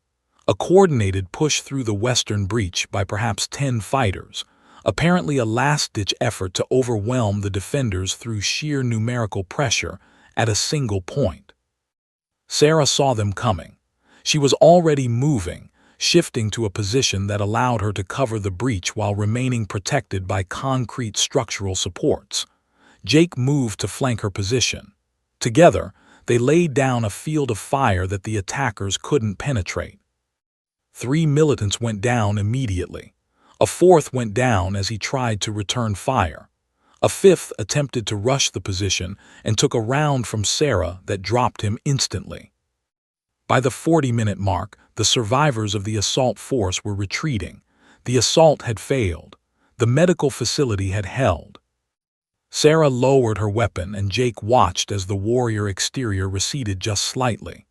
S1: A coordinated push through the western breach by perhaps 10 fighters, apparently a last-ditch effort to overwhelm the defenders through sheer numerical pressure at a single point. Sarah saw them coming. She was already moving, shifting to a position that allowed her to cover the breach while remaining protected by concrete structural supports. Jake moved to flank her position. Together, they laid down a field of fire that the attackers couldn't penetrate. 3 militants went down immediately. A 4th went down as he tried to return fire. A 5th attempted to rush the position and took a round from Sarah that dropped him instantly. By the 40-minute mark, the survivors of the assault force were retreating. The assault had failed. The medical facility had held. Sarah lowered her weapon and Jake watched as the warrior exterior receded just slightly.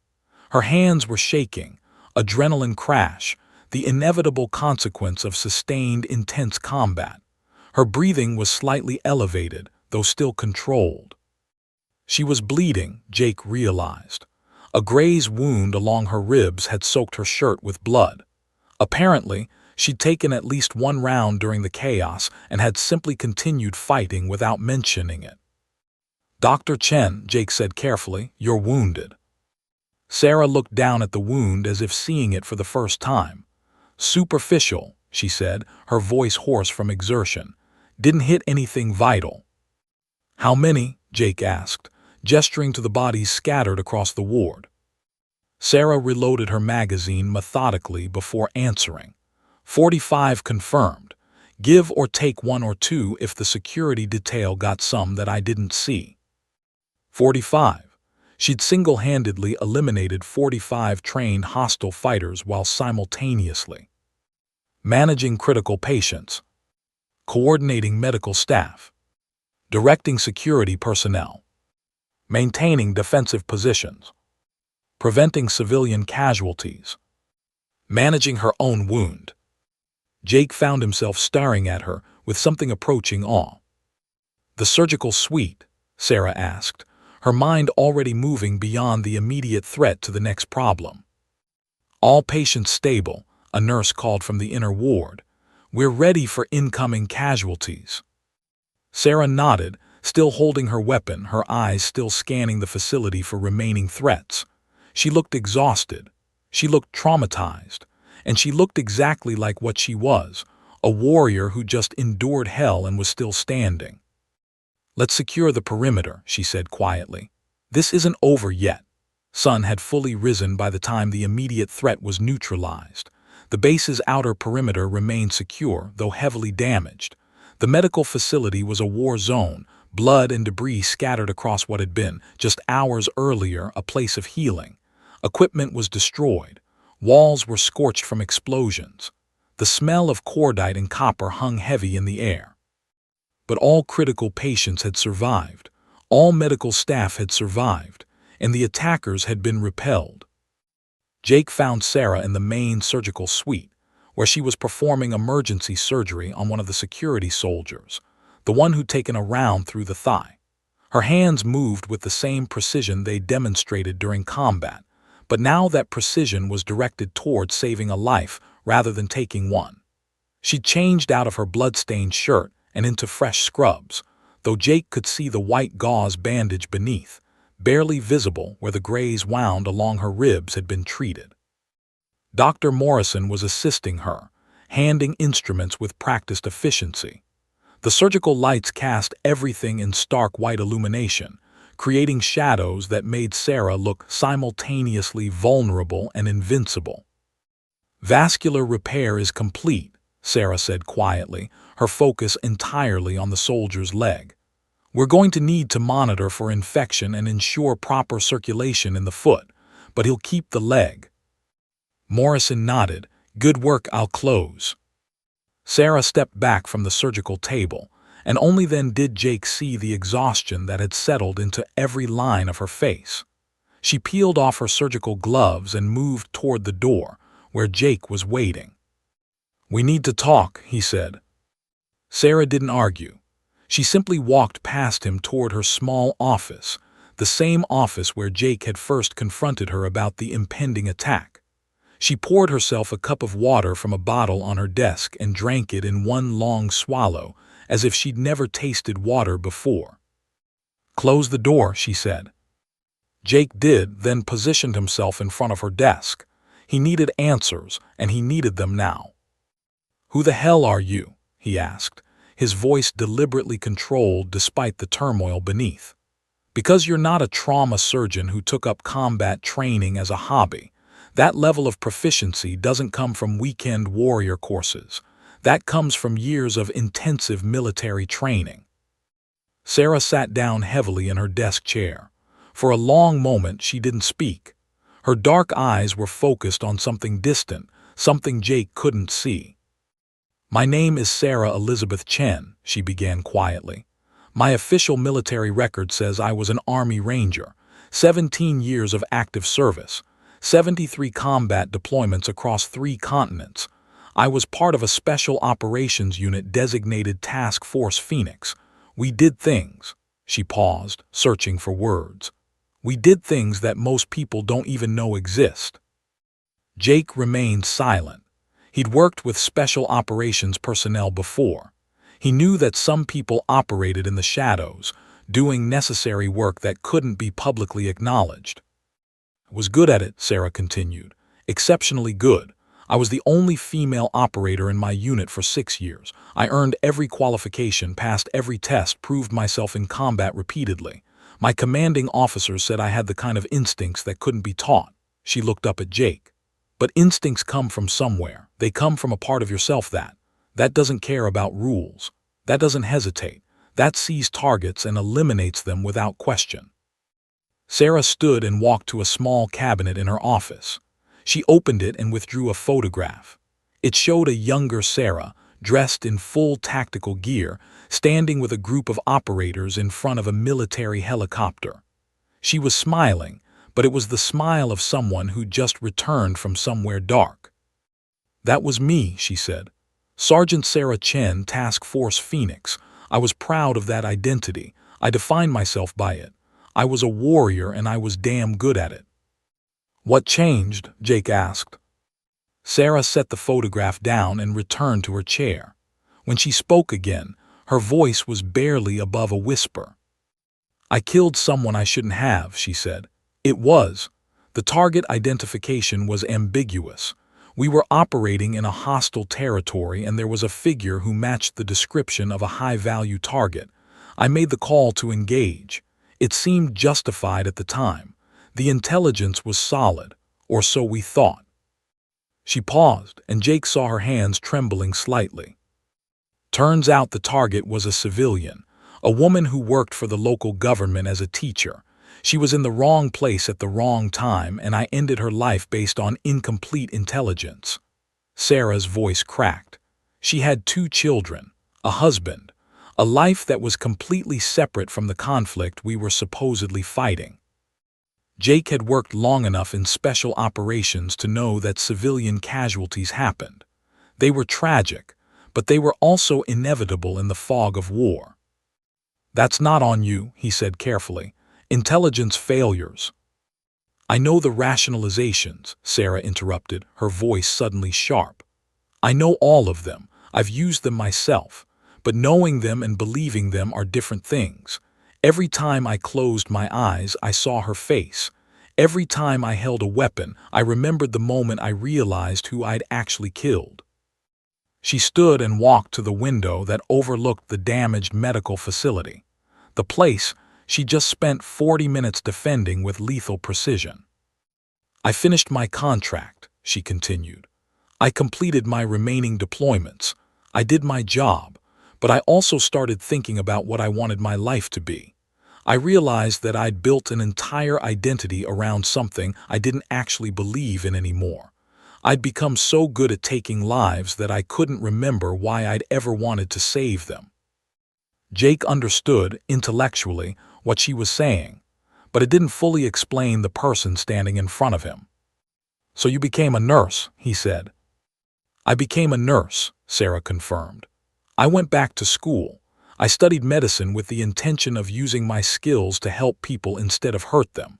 S1: Her hands were shaking, adrenaline crash, the inevitable consequence of sustained, intense combat. Her breathing was slightly elevated, though still controlled. She was bleeding, Jake realized. A graze wound along her ribs had soaked her shirt with blood. Apparently, she'd taken at least 1 round during the chaos and had simply continued fighting without mentioning it. "Dr. Chen," Jake said carefully, "you're wounded." Sarah looked down at the wound as if seeing it for the first time. "Superficial," she said, her voice hoarse from exertion. "Didn't hit anything vital." "How many?" Jake asked, gesturing to the bodies scattered across the ward. Sarah reloaded her magazine methodically before answering. 45 confirmed. Give or take 1 or 2 if the security detail got some that I didn't see. 45. She'd single-handedly eliminated 45 trained hostile fighters while simultaneously managing critical patients, coordinating medical staff, directing security personnel, maintaining defensive positions, preventing civilian casualties, managing her own wound. Jake found himself staring at her with something approaching awe. "The surgical suite?" Sarah asked, her mind already moving beyond the immediate threat to the next problem. "All patients stable," a nurse called from the inner ward. "We're ready for incoming casualties." Sarah nodded, still holding her weapon, her eyes still scanning the facility for remaining threats. She looked exhausted. She looked traumatized. And she looked exactly like what she was, a warrior who just endured hell and was still standing. "Let's secure the perimeter," she said quietly. "This isn't over yet." Sun had fully risen by the time the immediate threat was neutralized. The base's outer perimeter remained secure, though heavily damaged. The medical facility was a war zone, blood and debris scattered across what had been, just hours earlier, a place of healing. Equipment was destroyed. Walls were scorched from explosions. The smell of cordite and copper hung heavy in the air. But all critical patients had survived. All medical staff had survived, and the attackers had been repelled. Jake found Sarah in the main surgical suite, where she was performing emergency surgery on one of the security soldiers, the one who'd taken a round through the thigh. Her hands moved with the same precision they demonstrated during combat, but now that precision was directed toward saving a life rather than taking one. She changed out of her blood-stained shirt and into fresh scrubs, though Jake could see the white gauze bandage beneath, barely visible where the graze wound along her ribs had been treated. Dr. Morrison was assisting her, handing instruments with practiced efficiency. The surgical lights cast everything in stark white illumination, creating shadows that made Sarah look simultaneously vulnerable and invincible. "Vascular repair is complete," Sarah said quietly, her focus entirely on the soldier's leg. "We're going to need to monitor for infection and ensure proper circulation in the foot, but he'll keep the leg." Morrison nodded. "Good work, I'll close." Sarah stepped back from the surgical table, and only then did Jake see the exhaustion that had settled into every line of her face. She peeled off her surgical gloves and moved toward the door, where Jake was waiting. "We need to talk," he said. Sarah didn't argue. She simply walked past him toward her small office, the same office where Jake had first confronted her about the impending attack. She poured herself a cup of water from a bottle on her desk and drank it in one long swallow, as if she'd never tasted water before. "Close the door," she said. Jake did, then positioned himself in front of her desk. He needed answers, and he needed them now. "Who the hell are you?" he asked, his voice deliberately controlled despite the turmoil beneath. "Because you're not a trauma surgeon who took up combat training as a hobby. That level of proficiency doesn't come from weekend warrior courses. That comes from years of intensive military training." Sarah sat down heavily in her desk chair. For a long moment she didn't speak. Her dark eyes were focused on something distant, something Jake couldn't see. "My name is Sarah Elizabeth Chen," she began quietly. "My official military record says I was an Army Ranger, 17 years of active service, 73 combat deployments across 3 continents. I was part of a special operations unit designated Task Force Phoenix. We did things." She paused, searching for words. "We did things that most people don't even know exist." Jake remained silent. He'd worked with special operations personnel before. He knew that some people operated in the shadows, doing necessary work that couldn't be publicly acknowledged. "I was good at it," Sarah continued. "Exceptionally good. I was the only female operator in my unit for 6 years. I earned every qualification, passed every test, proved myself in combat repeatedly. My commanding officers said I had the kind of instincts that couldn't be taught." She looked up at Jake. "But instincts come from somewhere. They come from a part of yourself that doesn't care about rules. That doesn't hesitate. That sees targets and eliminates them without question." Sarah stood and walked to a small cabinet in her office. She opened it and withdrew a photograph. It showed a younger Sarah, dressed in full tactical gear, standing with a group of operators in front of a military helicopter. She was smiling, but it was the smile of someone who just returned from somewhere dark. "That was me," she said. "Sergeant Sarah Chen, Task Force Phoenix. I was proud of that identity. I defined myself by it. I was a warrior and I was damn good at it." "What changed?" Jake asked. Sarah set the photograph down and returned to her chair. When she spoke again, her voice was barely above a whisper. "I killed someone I shouldn't have," she said. The target identification was ambiguous. We were operating in a hostile territory and there was a figure who matched the description of a high-value target. I made the call to engage. It seemed justified at the time. The intelligence was solid, or so we thought." She paused, and Jake saw her hands trembling slightly. "Turns out the target was a civilian, a woman who worked for the local government as a teacher. She was in the wrong place at the wrong time, and I ended her life based on incomplete intelligence." Sarah's voice cracked. She had 2 children, a husband, a life that was completely separate from the conflict we were supposedly fighting. Jake had worked long enough in special operations to know that civilian casualties happened. They were tragic, but they were also inevitable in the fog of war. "That's not on you," he said carefully. "Intelligence failures." "I know the rationalizations," Sarah interrupted, her voice suddenly sharp. "I know all of them. I've used them myself. But knowing them and believing them are different things. Every time I closed my eyes, I saw her face. Every time I held a weapon, I remembered the moment I realized who I'd actually killed." She stood and walked to the window that overlooked the damaged medical facility. The place she'd just spent 40 minutes defending with lethal precision. "I finished my contract," she continued. "I completed my remaining deployments. I did my job, but I also started thinking about what I wanted my life to be. I realized that I'd built an entire identity around something I didn't actually believe in anymore. I'd become so good at taking lives that I couldn't remember why I'd ever wanted to save them." Jake understood, intellectually, what she was saying, but it didn't fully explain the person standing in front of him. "So you became a nurse," he said. "I became a nurse," Sarah confirmed. "I went back to school. I studied medicine with the intention of using my skills to help people instead of hurt them.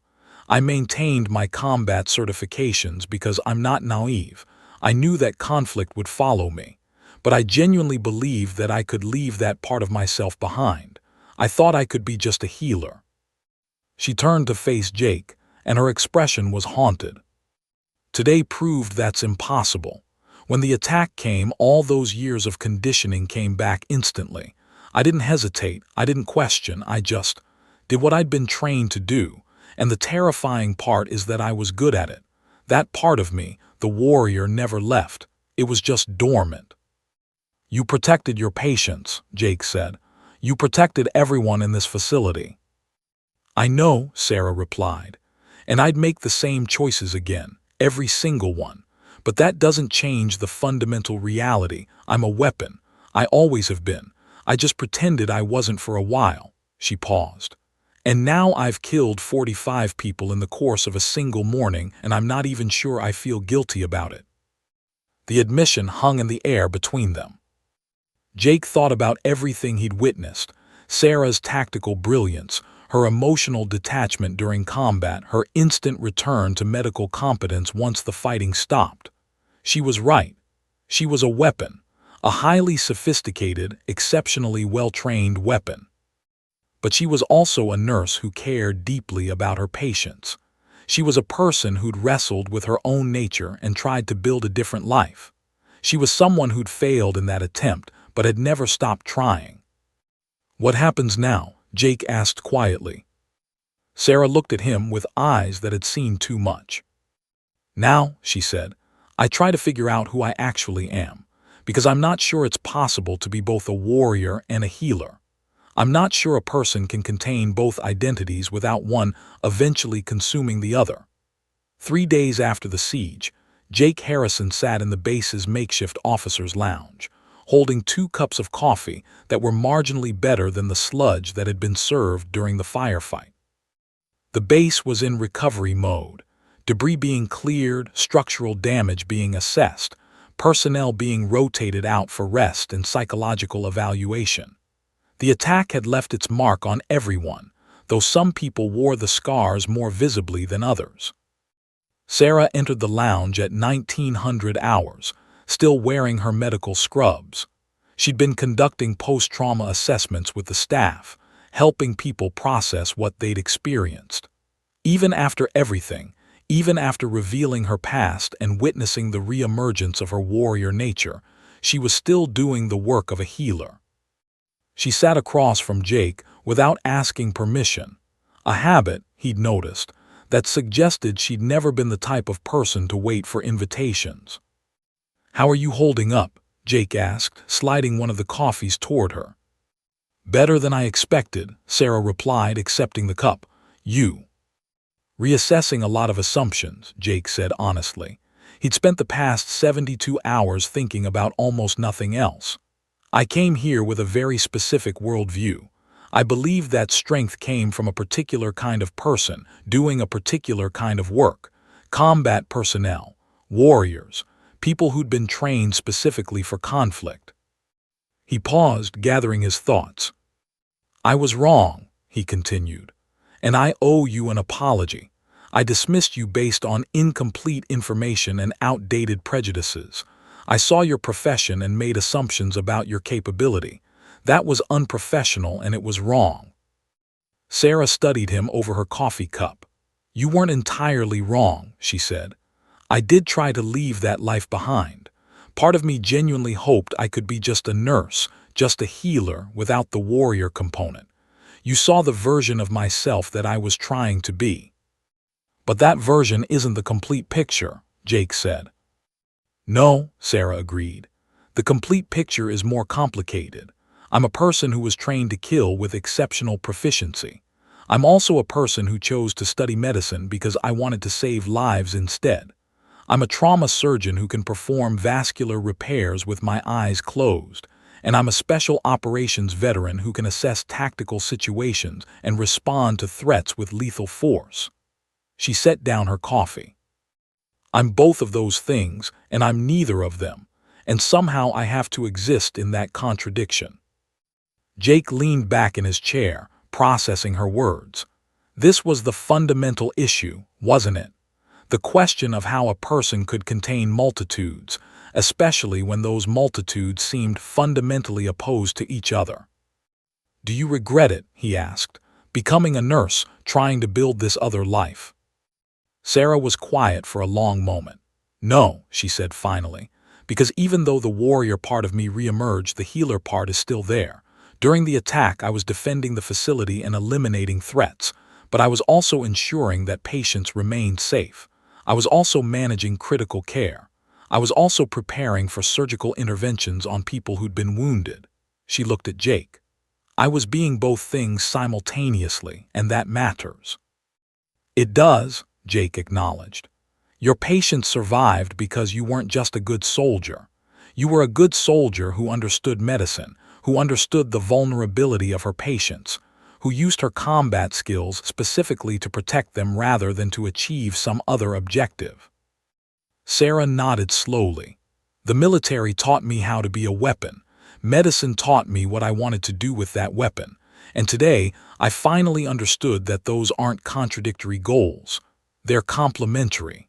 S1: I maintained my combat certifications because I'm not naive. I knew that conflict would follow me. But I genuinely believed that I could leave that part of myself behind. I thought I could be just a healer." She turned to face Jake, and her expression was haunted. "Today proved that's impossible. When the attack came, all those years of conditioning came back instantly. I didn't hesitate, I didn't question, I just did what I'd been trained to do, and the terrifying part is that I was good at it. That part of me, the warrior, never left. It was just dormant." "You protected your patients," Jake said. "You protected everyone in this facility." "I know," Sarah replied, "and I'd make the same choices again, every single one. But that doesn't change the fundamental reality. I'm a weapon. I always have been. I just pretended I wasn't for a while." She paused. "And now I've killed 45 people in the course of a single morning, and I'm not even sure I feel guilty about it." The admission hung in the air between them. Jake thought about everything he'd witnessed: Sarah's tactical brilliance, her emotional detachment during combat, her instant return to medical competence once the fighting stopped. She was right. She was a weapon, a highly sophisticated, exceptionally well-trained weapon. But she was also a nurse who cared deeply about her patients. She was a person who'd wrestled with her own nature and tried to build a different life. She was someone who'd failed in that attempt, but had never stopped trying. "What happens now?" Jake asked quietly. Sarah looked at him with eyes that had seen too much. "Now," she said, "I try to figure out who I actually am, because I'm not sure it's possible to be both a warrior and a healer. I'm not sure a person can contain both identities without one eventually consuming the other." 3 days after the siege, Jake Harrison sat in the base's makeshift officer's lounge, holding 2 cups of coffee that were marginally better than the sludge that had been served during the firefight. The base was in recovery mode, debris being cleared, structural damage being assessed, personnel being rotated out for rest and psychological evaluation. The attack had left its mark on everyone, though some people wore the scars more visibly than others. Sarah entered the lounge at 1900 hours, still wearing her medical scrubs. She'd been conducting post-trauma assessments with the staff, helping people process what they'd experienced. Even after everything, even after revealing her past and witnessing the reemergence of her warrior nature, she was still doing the work of a healer. She sat across from Jake without asking permission, a habit, he'd noticed, that suggested she'd never been the type of person to wait for invitations. "How are you holding up?" Jake asked, sliding one of the coffees toward her. "Better than I expected," Sarah replied, accepting the cup. "You?" "Reassessing a lot of assumptions," Jake said honestly. He'd spent the past 72 hours thinking about almost nothing else. "I came here with a very specific worldview. I believed that strength came from a particular kind of person, doing a particular kind of work. Combat personnel, warriors, people who'd been trained specifically for conflict. He paused, gathering his thoughts. "I was wrong," he continued, "and I owe you an apology. I dismissed you based on incomplete information and outdated prejudices. I saw your profession and made assumptions about your capability. That was unprofessional and it was wrong." Sarah studied him over her coffee cup. "You weren't entirely wrong," she said. "I did try to leave that life behind. Part of me genuinely hoped I could be just a nurse, just a healer without the warrior component. You saw the version of myself that I was trying to be." "But that version isn't the complete picture," Jake said. "No," Sarah agreed. "The complete picture is more complicated. I'm a person who was trained to kill with exceptional proficiency. I'm also a person who chose to study medicine because I wanted to save lives instead. I'm a trauma surgeon who can perform vascular repairs with my eyes closed, and I'm a special operations veteran who can assess tactical situations and respond to threats with lethal force." She set down her coffee. "I'm both of those things, and I'm neither of them, and somehow I have to exist in that contradiction." Jake leaned back in his chair, processing her words. This was the fundamental issue, wasn't it? The question of how a person could contain multitudes, especially when those multitudes seemed fundamentally opposed to each other. "Do you regret it?" he asked, "becoming a nurse, trying to build this other life?" Sarah was quiet for a long moment. "No," she said finally, "because even though the warrior part of me reemerged, the healer part is still there. During the attack, I was defending the facility and eliminating threats, but I was also ensuring that patients remained safe. I was also managing critical care. I was also preparing for surgical interventions on people who'd been wounded." She looked at Jake. "I was being both things simultaneously, and that matters." "It does," Jake acknowledged. "Your patients survived because you weren't just a good soldier. You were a good soldier who understood medicine, who understood the vulnerability of her patients, who used her combat skills specifically to protect them rather than to achieve some other objective." Sarah nodded slowly. "The military taught me how to be a weapon. Medicine taught me what I wanted to do with that weapon. And today, I finally understood that those aren't contradictory goals. They're complementary."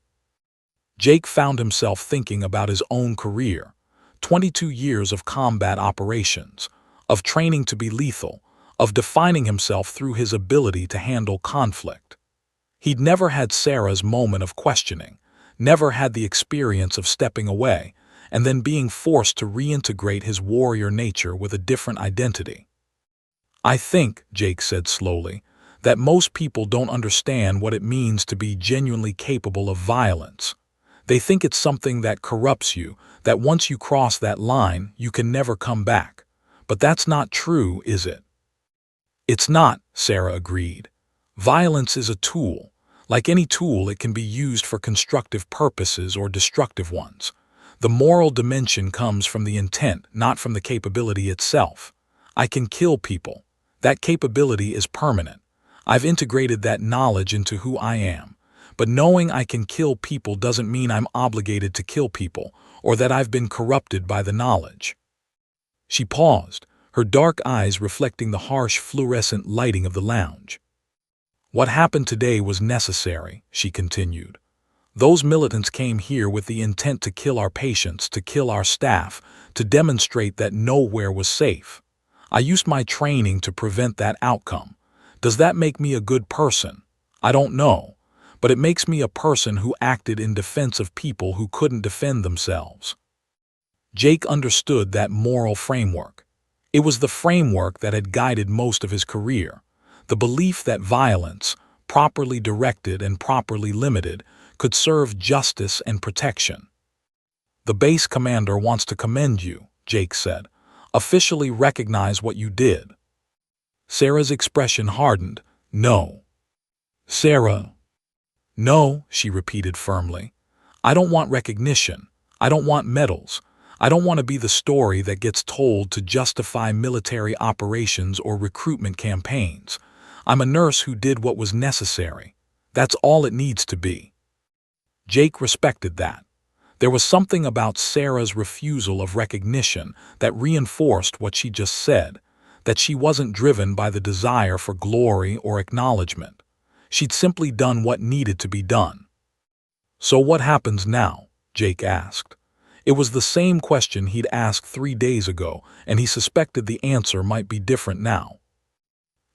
S1: Jake found himself thinking about his own career. 22 years of combat operations, of training to be lethal, of defining himself through his ability to handle conflict. He'd never had Sarah's moment of questioning, never had the experience of stepping away, and then being forced to reintegrate his warrior nature with a different identity. "I think," Jake said slowly, "that most people don't understand what it means to be genuinely capable of violence. They think it's something that corrupts you, that once you cross that line, you can never come back. But that's not true, is it?" "It's not," Sarah agreed. "Violence is a tool. Like any tool, it can be used for constructive purposes or destructive ones. The moral dimension comes from the intent, not from the capability itself. I can kill people. That capability is permanent. I've integrated that knowledge into who I am. But knowing I can kill people doesn't mean I'm obligated to kill people, or that I've been corrupted by the knowledge." She paused, her dark eyes reflecting the harsh fluorescent lighting of the lounge. "What happened today was necessary," she continued. "Those militants came here with the intent to kill our patients, to kill our staff, to demonstrate that nowhere was safe. I used my training to prevent that outcome. Does that make me a good person? I don't know. But it makes me a person who acted in defense of people who couldn't defend themselves." Jake understood that moral framework. It was the framework that had guided most of his career, the belief that violence, properly directed and properly limited, could serve justice and protection. "The base commander wants to commend you," Jake said. "Officially recognize what you did." Sarah's expression hardened. "No." "Sarah." "No," she repeated firmly. "I don't want recognition. I don't want medals. I don't want to be the story that gets told to justify military operations or recruitment campaigns. I'm a nurse who did what was necessary. That's all it needs to be." Jake respected that. There was something about Sarah's refusal of recognition that reinforced what she just said, that she wasn't driven by the desire for glory or acknowledgement. She'd simply done what needed to be done. "So what happens now?" Jake asked. It was the same question he'd asked 3 days ago, and he suspected the answer might be different now.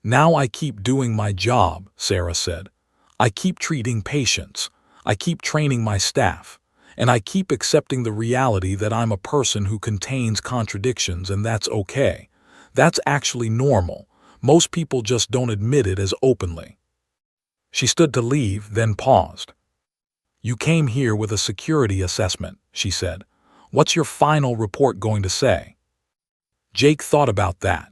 S1: "Now I keep doing my job," Sarah said. "I keep treating patients. I keep training my staff. And I keep accepting the reality that I'm a person who contains contradictions, and that's okay. That's actually normal. Most people just don't admit it as openly." She stood to leave, then paused. "You came here with a security assessment," she said. "What's your final report going to say?" Jake thought about that.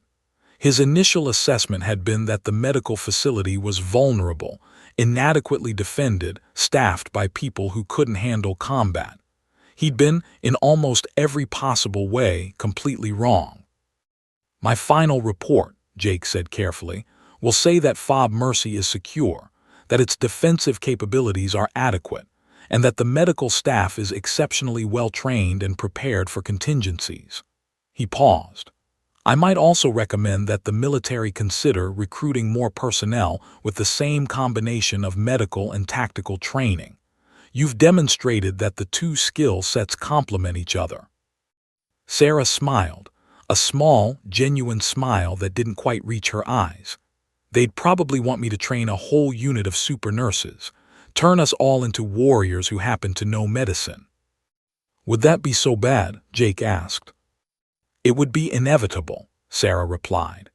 S1: His initial assessment had been that the medical facility was vulnerable, inadequately defended, staffed by people who couldn't handle combat. He'd been, in almost every possible way, completely wrong. "My final report," Jake said carefully, "will say that Fob Mercy is secure, that its defensive capabilities are adequate, and that the medical staff is exceptionally well trained and prepared for contingencies." He paused. "I might also recommend that the military consider recruiting more personnel with the same combination of medical and tactical training. You've demonstrated that the two skill sets complement each other." Sarah smiled, a small, genuine smile that didn't quite reach her eyes. "They'd probably want me to train a whole unit of super nurses, turn us all into warriors who happen to know medicine." "Would that be so bad?" Jake asked. "It would be inevitable," Sarah replied.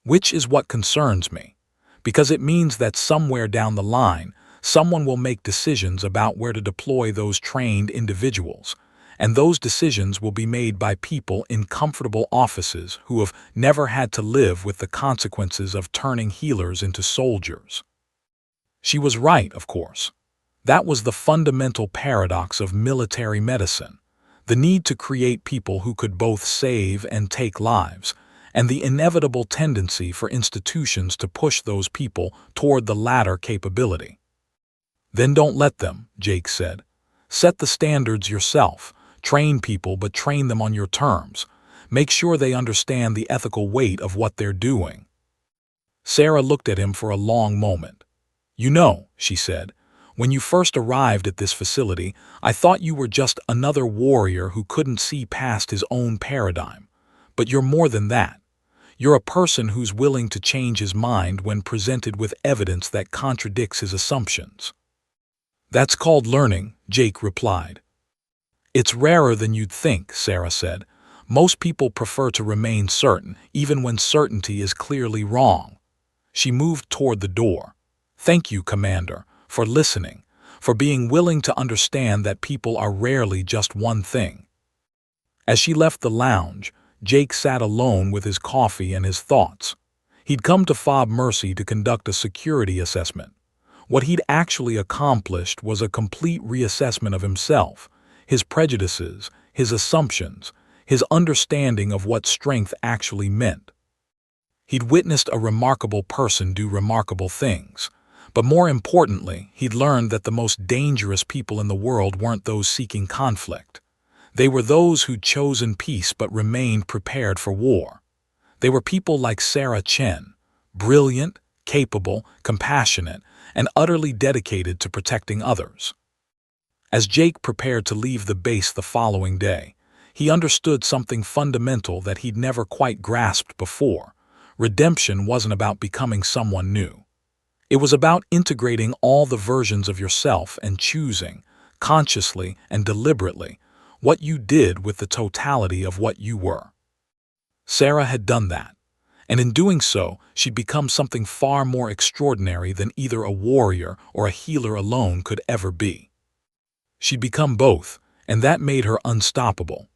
S1: "Which is what concerns me, because it means that somewhere down the line, someone will make decisions about where to deploy those trained individuals, and those decisions will be made by people in comfortable offices who have never had to live with the consequences of turning healers into soldiers." She was right, of course. That was the fundamental paradox of military medicine, the need to create people who could both save and take lives, and the inevitable tendency for institutions to push those people toward the latter capability. "Then don't let them," Jake said. "Set the standards yourself. Train people, but train them on your terms. Make sure they understand the ethical weight of what they're doing." Sarah looked at him for a long moment. "You know," she said, "when you first arrived at this facility, I thought you were just another warrior who couldn't see past his own paradigm. But you're more than that. You're a person who's willing to change his mind when presented with evidence that contradicts his assumptions." "That's called learning," Jake replied. "It's rarer than you'd think," Sarah said. "Most people prefer to remain certain, even when certainty is clearly wrong." She moved toward the door. "Thank you, Commander, for listening, for being willing to understand that people are rarely just one thing." As she left the lounge, Jake sat alone with his coffee and his thoughts. He'd come to Fob Mercy to conduct a security assessment. What he'd actually accomplished was a complete reassessment of himself, his prejudices, his assumptions, his understanding of what strength actually meant. He'd witnessed a remarkable person do remarkable things. But more importantly, he'd learned that the most dangerous people in the world weren't those seeking conflict. They were those who'd chosen peace but remained prepared for war. They were people like Sarah Chen, brilliant, capable, compassionate, and utterly dedicated to protecting others. As Jake prepared to leave the base the following day, he understood something fundamental that he'd never quite grasped before. Redemption wasn't about becoming someone new. It was about integrating all the versions of yourself and choosing, consciously and deliberately, what you did with the totality of what you were. Sarah had done that, and in doing so, she'd become something far more extraordinary than either a warrior or a healer alone could ever be. She'd become both, and that made her unstoppable.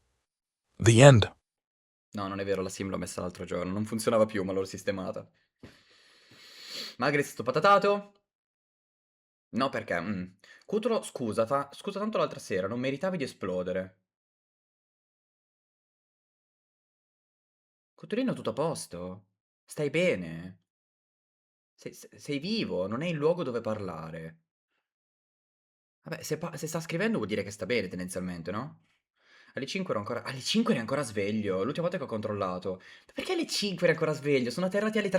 S1: The end.
S2: No, non è vero, la sim l'ho messa l'altro giorno. Non funzionava più, ma l'ho sistemata. Magri sto patatato? No, perché? Cutolo, scusa, scusa tanto l'altra sera, non meritavi di esplodere. Cutolino, tutto a posto? Stai bene? Sei vivo, non è il luogo dove parlare. Vabbè, se sta scrivendo vuol dire che sta bene tendenzialmente, no? Alle 5 eri ancora sveglio, l'ultima volta che ho controllato. Ma perché alle 5 eri ancora sveglio? Sono atterrati alle 3.